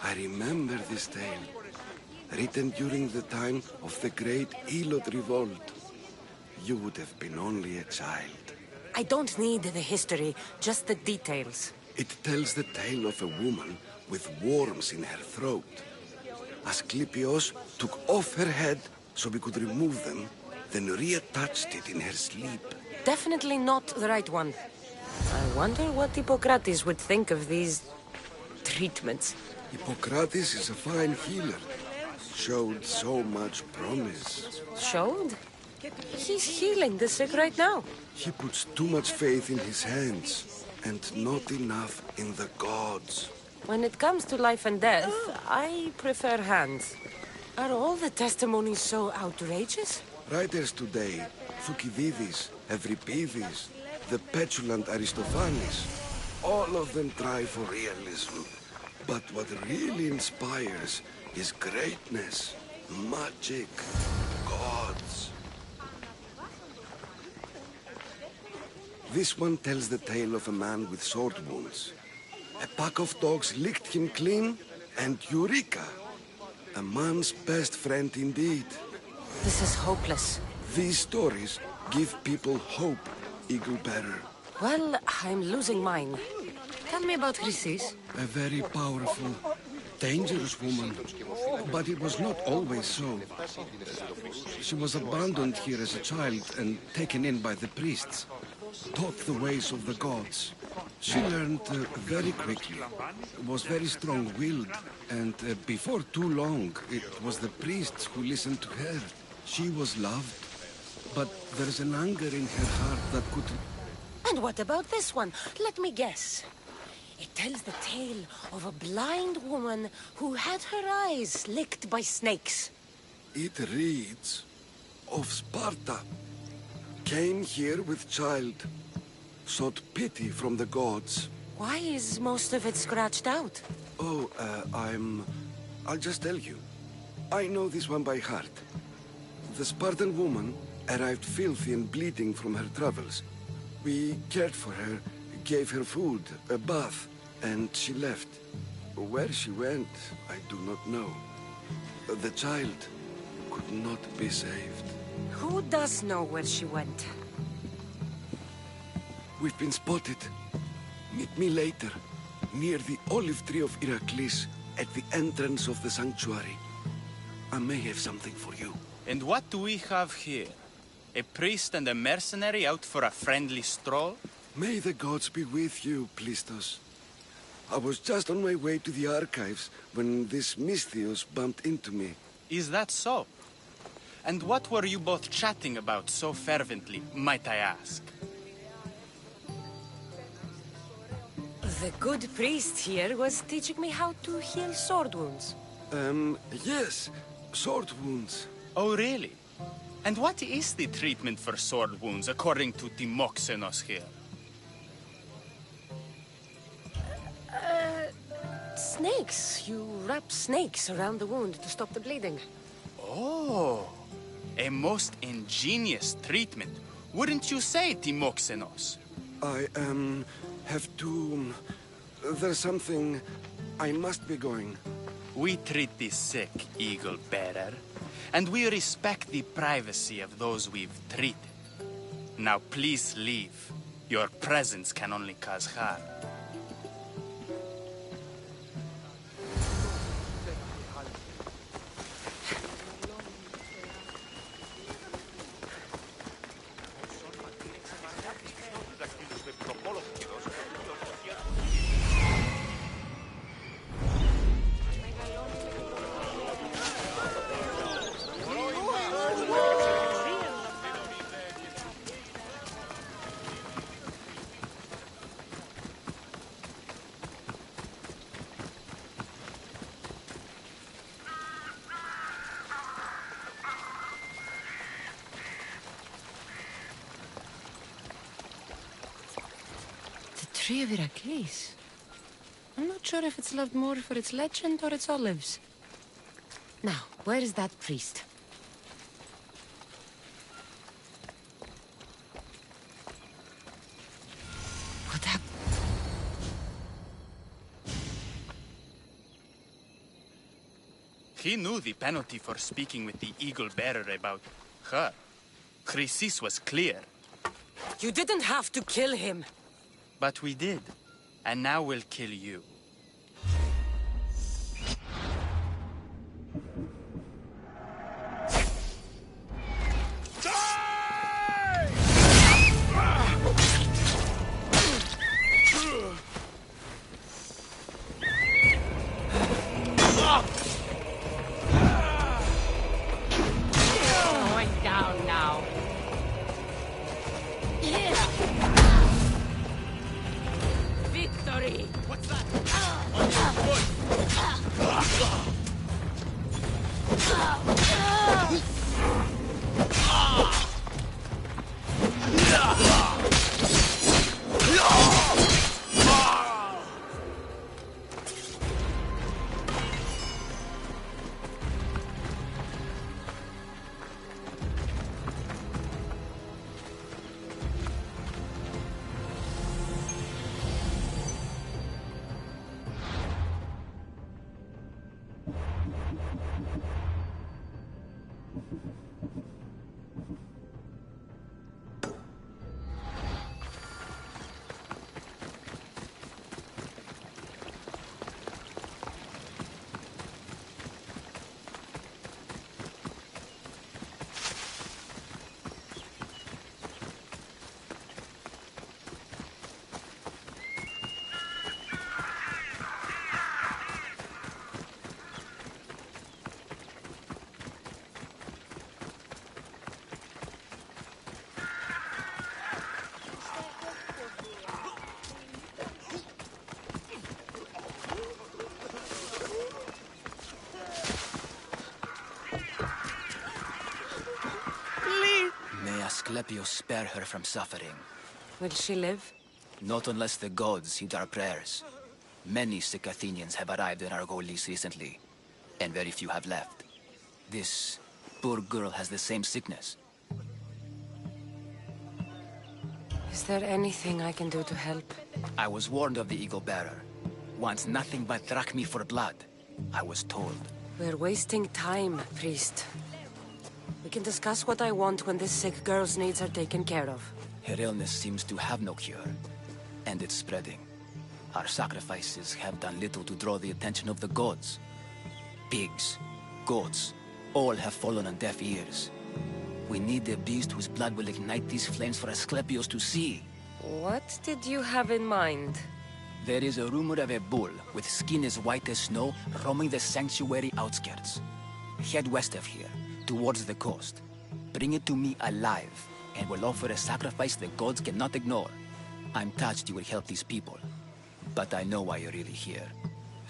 I remember this tale. Written during the time of the great Allot revolt. You would have been only a child. I don't need the history, just the details. It tells the tale of a woman with worms in her throat. Asclepios took off her head so we could remove them, then reattached it in her sleep. Definitely not the right one. I wonder what Hippocrates would think of these treatments. Hippocrates is a fine healer. Showed so much promise. Showed? He's healing the sick right now. He puts too much faith in his hands, and not enough in the gods. When it comes to life and death, I prefer hands. Are all the testimonies so outrageous? Writers today, Thucydides, Euripides, the petulant Aristophanes, all of them try for realism. But what really inspires is greatness, magic, gods. This one tells the tale of a man with sword wounds. A pack of dogs licked him clean, and Eureka! A man's best friend indeed. This is hopeless. These stories give people hope, Eagle Bearer. Well, I'm losing mine. Tell me about Chrysis. A very powerful, dangerous woman. But it was not always so. She was abandoned here as a child and taken in by the priests. Taught the ways of the gods. She learned very quickly, was very strong-willed, and before too long, it was the priests who listened to her. She was loved, but there's an anger in her heart that could... And what about this one? Let me guess. It tells the tale of a blind woman who had her eyes licked by snakes. It reads of Sparta. Came here with child. Sought pity from the gods. Why is most of it scratched out? Oh, I'll just tell you. I know this one by heart. The Spartan woman arrived filthy and bleeding from her travels. We cared for her, gave her food, a bath, and she left. Where she went, I do not know. The child could not be saved. Who does know where she went? We've been spotted. Meet me later, near the olive tree of Heracles, at the entrance of the sanctuary. I may have something for you. And what do we have here? A priest and a mercenary out for a friendly stroll? May the gods be with you, Plistos. I was just on my way to the archives when this Misthios bumped into me. Is that so? And what were you both chatting about so fervently, might I ask? The good priest here was teaching me how to heal sword wounds. Yes. Sword wounds. Oh, really? And what is the treatment for sword wounds, according to Timoxenos here? Snakes. You wrap snakes around the wound to stop the bleeding. Oh, a most ingenious treatment. Wouldn't you say, Timoxenos? I, have to... There's something... I must be going. We treat the sick, Eagle Bearer, and we respect the privacy of those we've treated. Now please leave. Your presence can only cause harm. Tree of Heracles. I'm not sure if it's loved more for its legend or its olives. Now, where is that priest? What happened? He knew the penalty for speaking with the Eagle Bearer about her. Chrysis was clear. You didn't have to kill him. But we did. And now we'll kill you. Going down now. Victory! What's that? On your foot! Asclepius spare her from suffering. Will she live? Not unless the gods heed our prayers. Many sick Athenians have arrived in Argolis recently, and very few have left. This poor girl has the same sickness. Is there anything I can do to help? I was warned of the Eagle Bearer. Wants nothing but drachmi for blood, I was told. We're wasting time, priest. We can discuss what I want when this sick girl's needs are taken care of. Her illness seems to have no cure, and it's spreading. Our sacrifices have done little to draw the attention of the gods. Pigs, goats, all have fallen on deaf ears. We need a beast whose blood will ignite these flames for Asclepius to see. What did you have in mind? There is a rumor of a bull with skin as white as snow roaming the sanctuary outskirts. Head west of here, towards the coast. Bring it to me alive, and we'll offer a sacrifice the gods cannot ignore. I'm touched you will help these people, but I know why you're really here.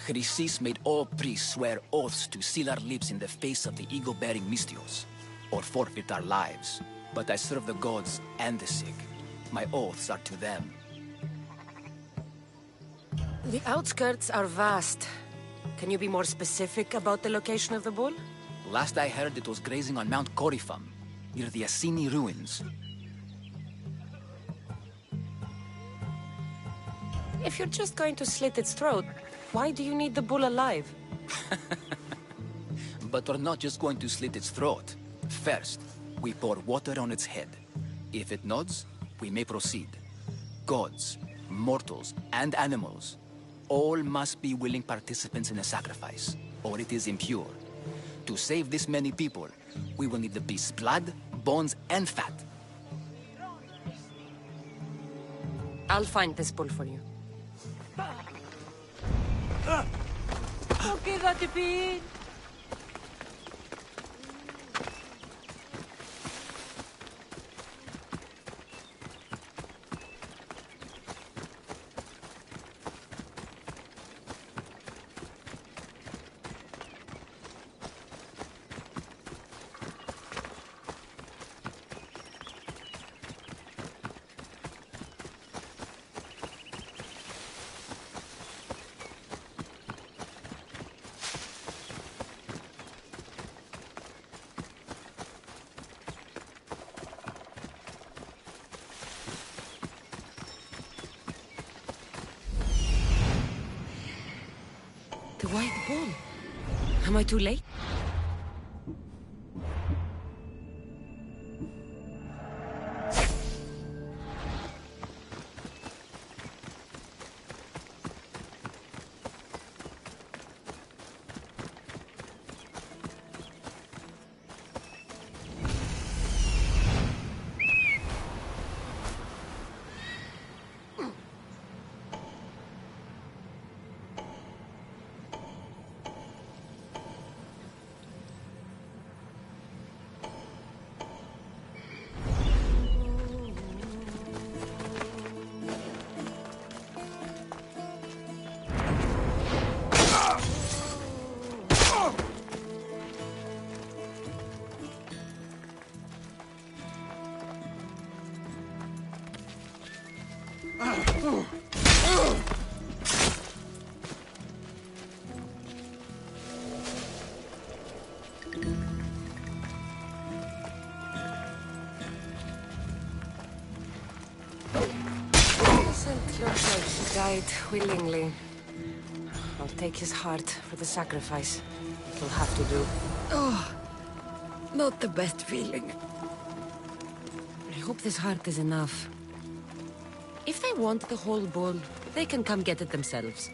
Chrysis made all priests swear oaths to seal our lips in the face of the eagle-bearing Mystios, or forfeit our lives. But I serve the gods and the sick. My oaths are to them. The outskirts are vast. Can you be more specific about the location of the bull? Last I heard, it was grazing on Mount Coryphum, near the Assini ruins. If you're just going to slit its throat, why do you need the bull alive? But we're not just going to slit its throat. First, we pour water on its head. If it nods, we may proceed. Gods, mortals, and animals, all must be willing participants in a sacrifice, or it is impure. To save this many people, we will need the beast's blood, bones, and fat. I'll find this bull for you. Okay, that be. The white bull. Am I too late? Looks like he died willingly. I'll take his heart for the sacrifice. It'll have to do. Oh, not the best feeling. I hope this heart is enough. If they want the whole bull, they can come get it themselves.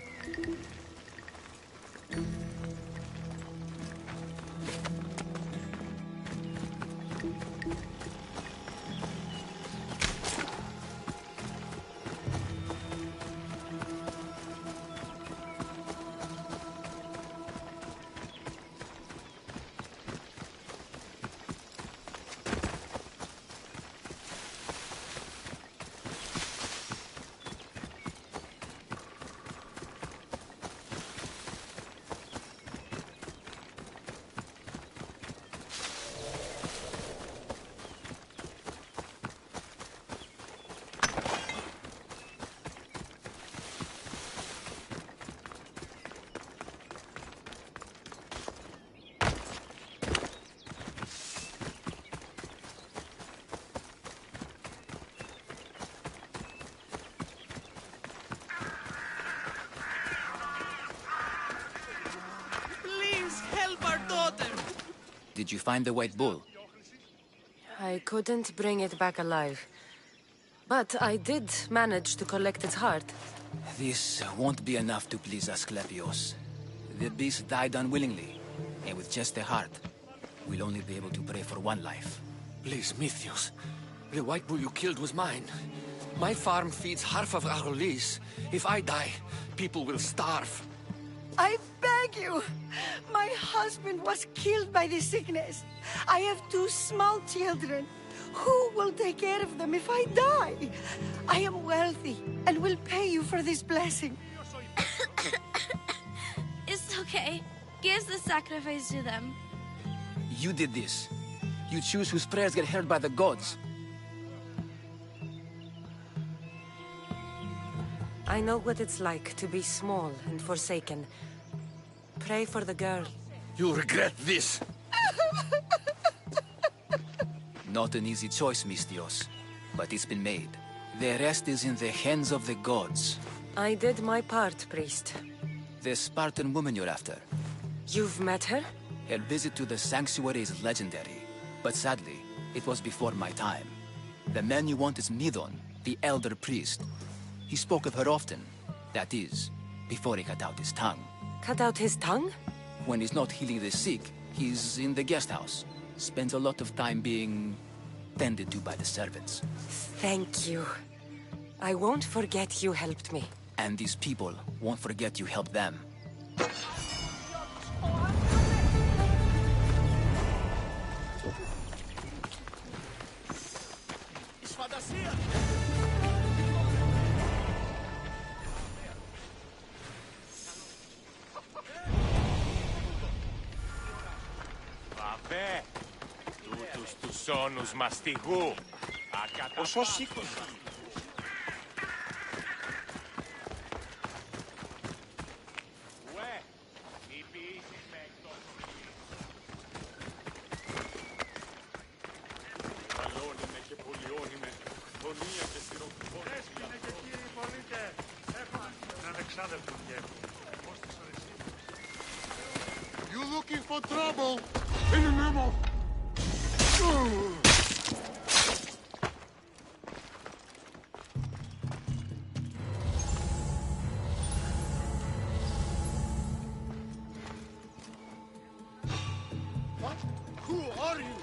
Did you find the white bull? I couldn't bring it back alive. But I did manage to collect its heart. This won't be enough to please Asclepios. The beast died unwillingly, and with just a heart, we'll only be able to pray for one life. Please, Mythios. The white bull you killed was mine. My farm feeds half of our lease. If I die, people will starve. I beg you! My husband was killed by this sickness. I have 2 small children. Who will take care of them if I die? I am wealthy and will pay you for this blessing. It's okay. Give the sacrifice to them. You did this. You choose whose prayers get heard by the gods. I know what it's like to be small and forsaken. Pray for the girl. You'll regret this. Not an easy choice, Mystios, but it's been made. The rest is in the hands of the gods. I did my part, priest. The Spartan woman you're after. You've met her? Her visit to the sanctuary is legendary, but sadly, it was before my time. The man you want is Midon, the elder priest. He spoke of her often. That is, before he cut out his tongue. Cut out his tongue? When he's not healing the sick, he's in the guest house. Spends a lot of time being tended to by the servants. Thank you. I won't forget you helped me. And these people won't forget you helped them. Βαβέ, τούτους τους όνους μαστιγού. Πόσο σήκωσε. You looking for trouble? In the name of... What? Who are you?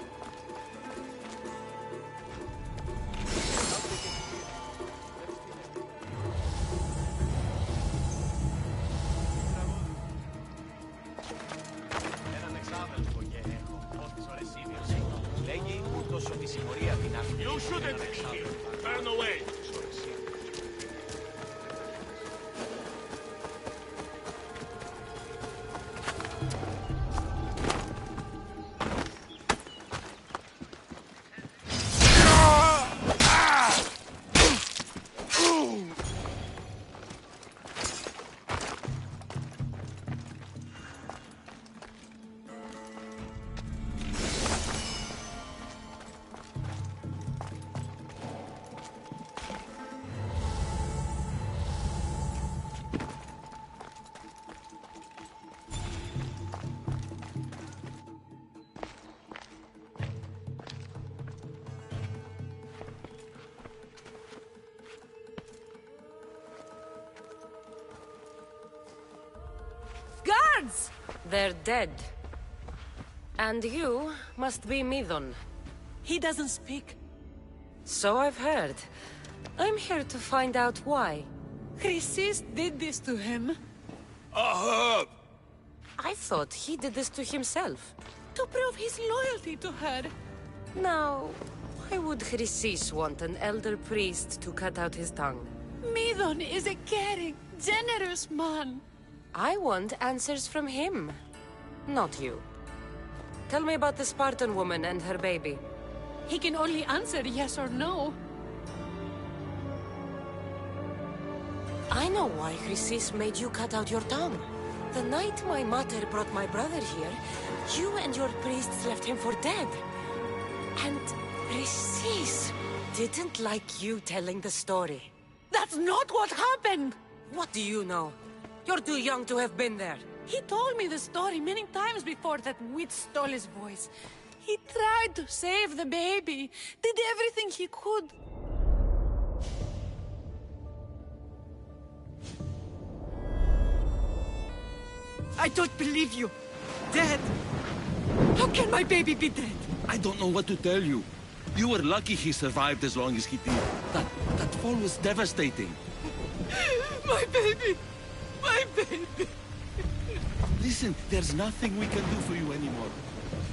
You shouldn't be here. Turn away. Guards! They're dead. And you must be Midon. He doesn't speak. So I've heard. I'm here to find out why. Chrysis did this to him. I thought he did this to himself. To prove his loyalty to her. Now, why would Chrysis want an elder priest to cut out his tongue? Midon is a caring, generous man. I want answers from him, not you. Tell me about the Spartan woman and her baby. He can only answer yes or no. I know why Chrysis made you cut out your tongue. The night my mother brought my brother here, you and your priests left him for dead. And Chrysis didn't like you telling the story. That's not what happened! What do you know? You're too young to have been there. He told me the story many times before that witch stole his voice. He tried to save the baby, did everything he could. I don't believe you. Dead. How can my baby be dead? I don't know what to tell you. You were lucky he survived as long as he did. That fall was devastating. My baby! My baby! Listen, there's nothing we can do for you anymore.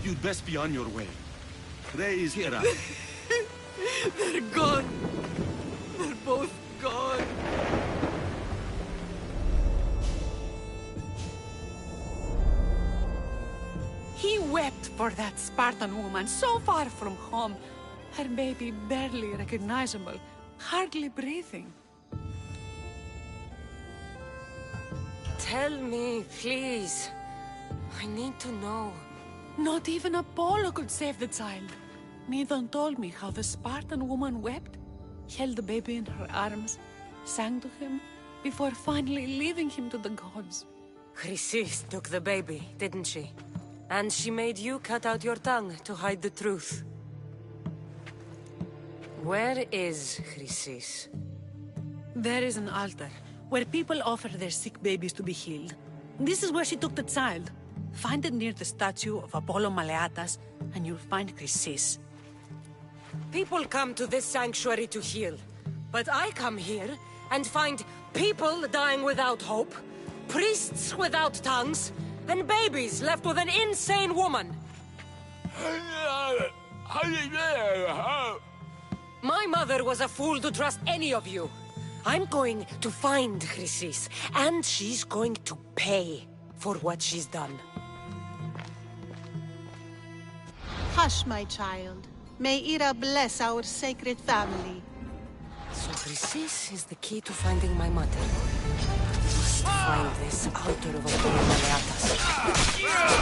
You'd best be on your way. Praise Hera. They're gone. They're both gone. He wept for that Spartan woman so far from home. Her baby barely recognizable, hardly breathing. Tell me, please. I need to know. Not even Apollo could save the child. Medon told me how the Spartan woman wept, held the baby in her arms, sang to him, before finally leaving him to the gods. Chrysis took the baby, didn't she? And she made you cut out your tongue to hide the truth. Where is Chrysis? There is an altar, where people offer their sick babies to be healed. This is where she took the child. Find it near the statue of Apollo Maleatas, and you'll find Chrysis. People come to this sanctuary to heal. But I come here and find people dying without hope, priests without tongues, and babies left with an insane woman. My mother was a fool to trust any of you. I'm going to find Chrysis, and she's going to pay for what she's done. Hush, my child. May Hera bless our sacred family. So Chrysis is the key to finding my mother. Must find this altar of Apollo Maleatas.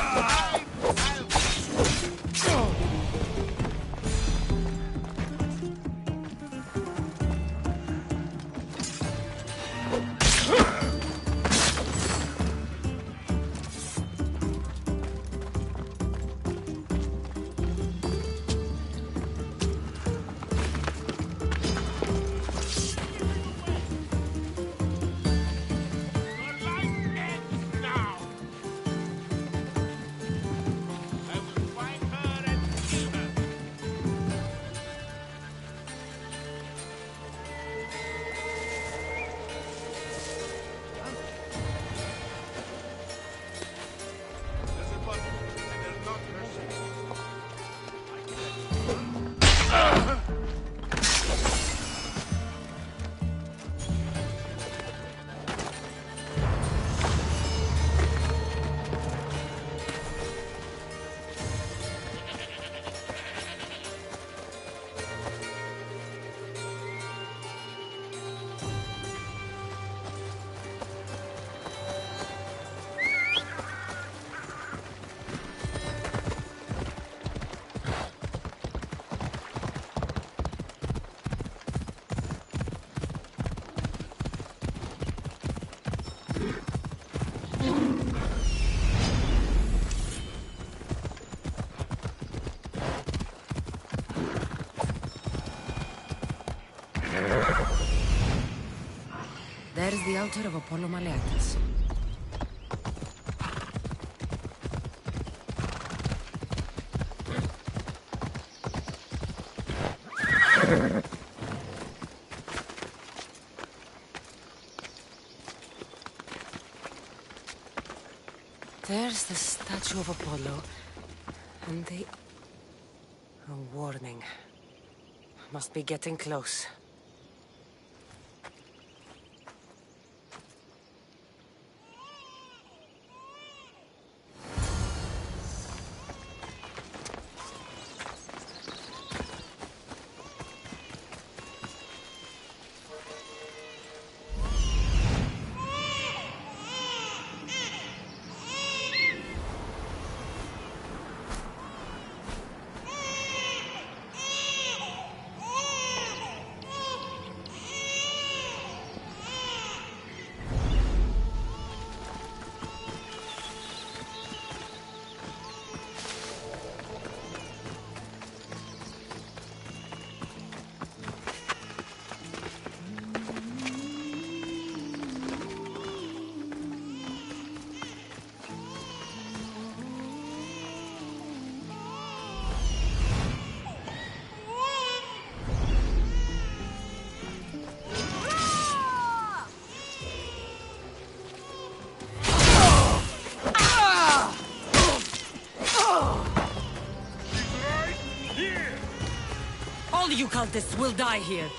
There's the altar of Apollo Maleatas. There's the statue of Apollo, and the... a warning. Must be getting close. cultists will die here.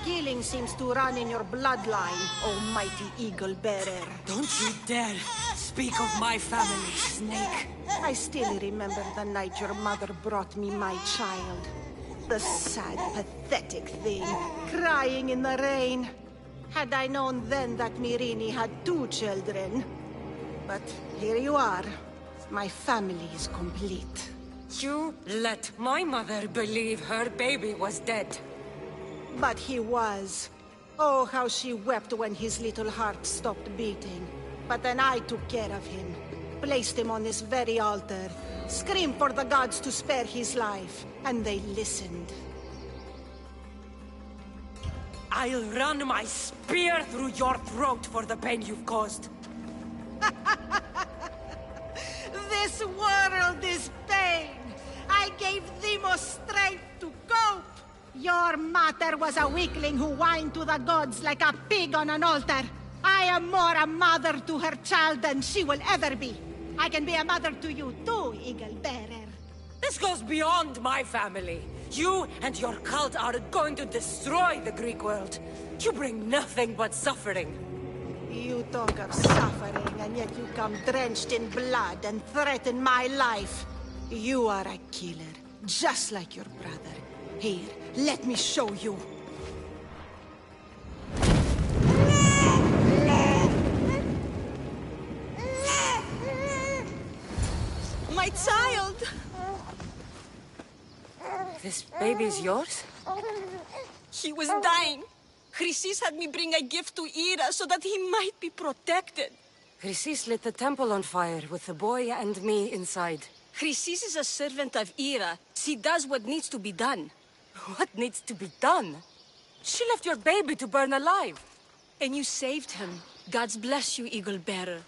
Killing seems to run in your bloodline, almighty eagle bearer. Don't you dare speak of my family, Snake. I still remember the night your mother brought me my child. The sad, pathetic thing, crying in the rain. Had I known then that Myrini had 2 children. But here you are. My family is complete. You let my mother believe her baby was dead. But he was. Oh, how she wept when his little heart stopped beating. But then I took care of him. Placed him on this very altar. Screamed for the gods to spare his life. And they listened. I'll run my spear through your throat for the pain you've caused. This world is pain. I gave thee more strength to cope. Your mater was a weakling who whined to the gods like a pig on an altar. I am more a mother to her child than she will ever be. I can be a mother to you too, Eagle Bearer. This goes beyond my family. You and your cult are going to destroy the Greek world. You bring nothing but suffering. You talk of suffering, and yet you come drenched in blood and threaten my life. You are a killer, just like your brother. Here, let me show you. My child! This baby's yours? He was dying. Chrysis had me bring a gift to Ira so that he might be protected. Chrysis lit the temple on fire with the boy and me inside. Chrysis is a servant of Ira. She does what needs to be done. What needs to be done? She left your baby to burn alive. And you saved him. Gods bless you, Eagle Bearer.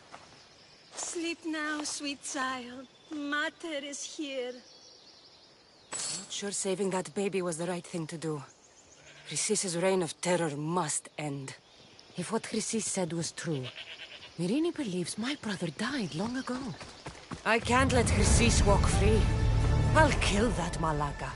Sleep now, sweet child. Mater is here. Not sure saving that baby was the right thing to do. Chrysis' reign of terror must end. If what Chrysis said was true, Myrini believes my brother died long ago. I can't let Chrysis walk free. I'll kill that Malaka.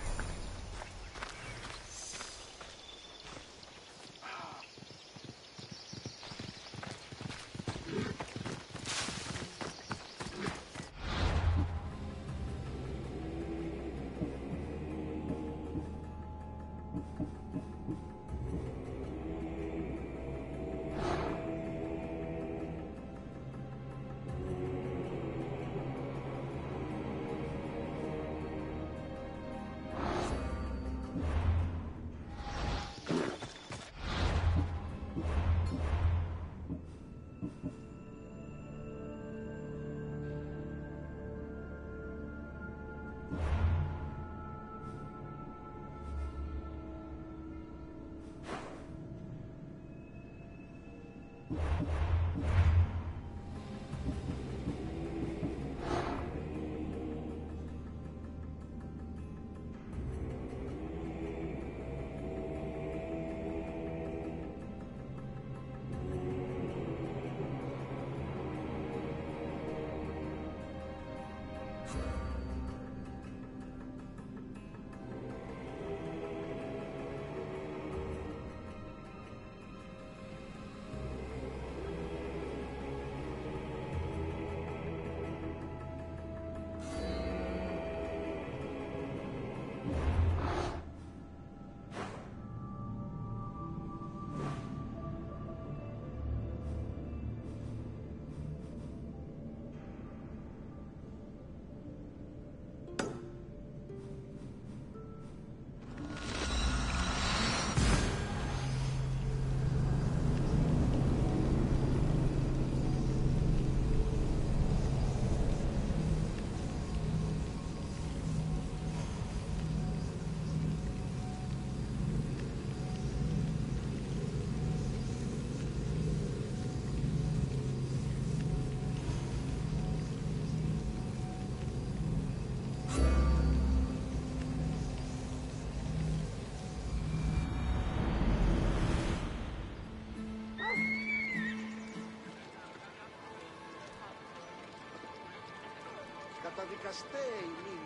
δικαστέοι μήνυ.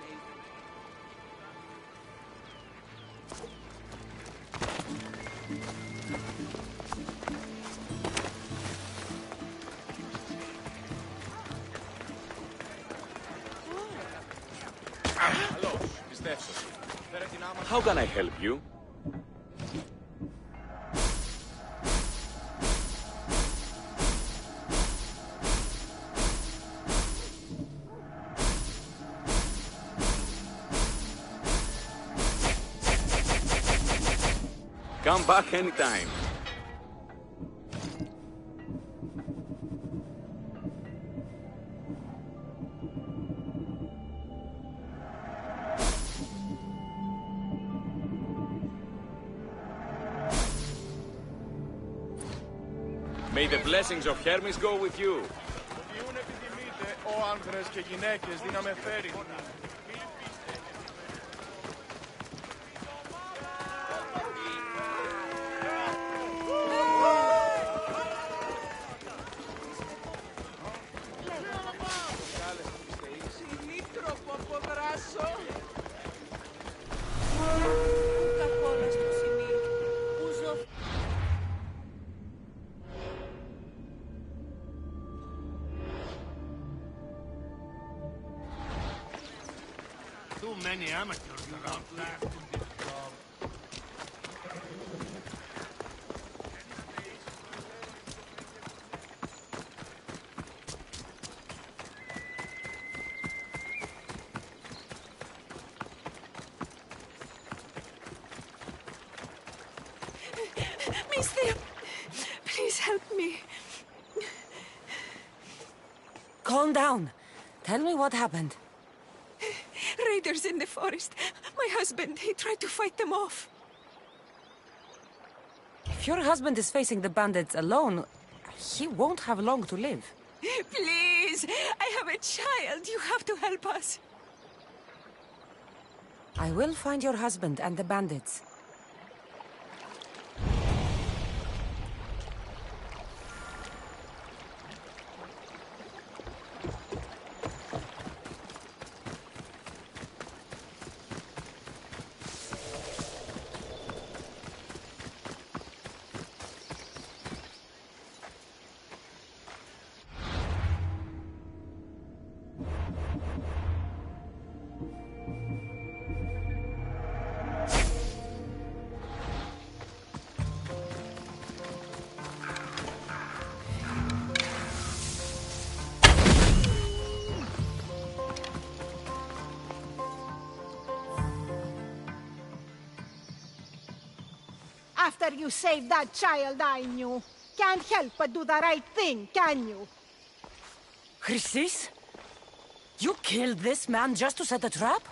How can I help you? Come back anytime. May the blessings of Hermes go with you. Too many amateurs around left in this job. Mister, please help me. Calm down. Tell me what happened. Raiders in the forest. My husband, he tried to fight them off. If your husband is facing the bandits alone, he won't have long to live. Please, I have a child. You have to help us. I will find your husband and the bandits. After you saved that child I knew, can't help but do the right thing, can you? Chrysis? You killed this man just to set a trap?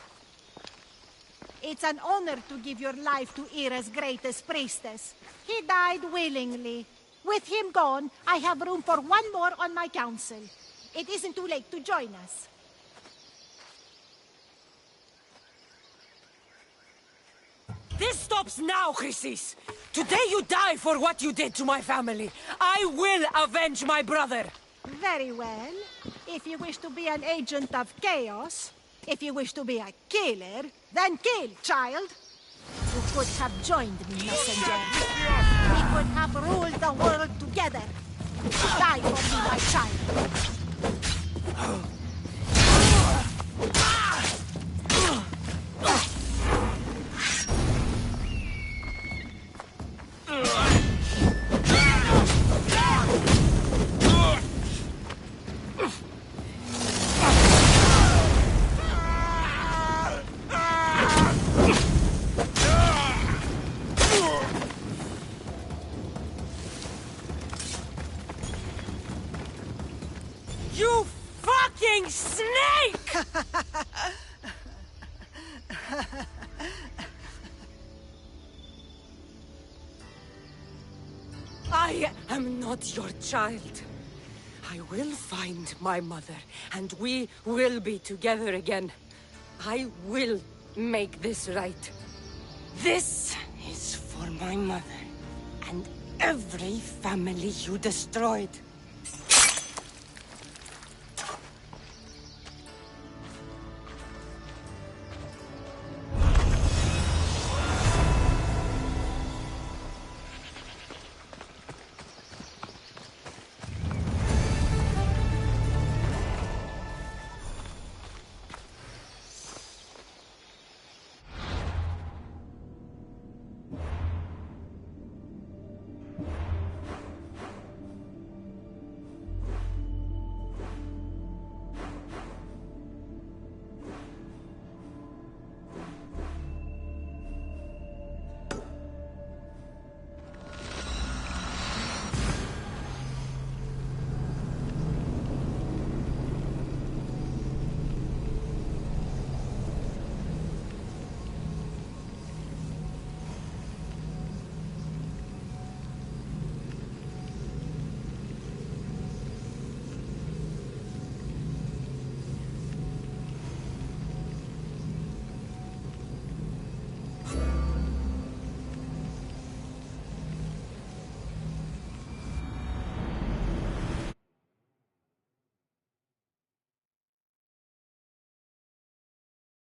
It's an honor to give your life to Ira's greatest priestess. He died willingly. With him gone, I have room for one more on my council. It isn't too late to join us. This stops now, Chrysis! Today you die for what you did to my family. I will avenge my brother! Very well. If you wish to be an agent of chaos, if you wish to be a killer, then kill, child! You could have joined me, messenger. We could have ruled the world together. Die for me, my child. You fucking snake! I am not your child. I will find my mother, and we will be together again. I will make this right. This is for my mother, and every family you destroyed.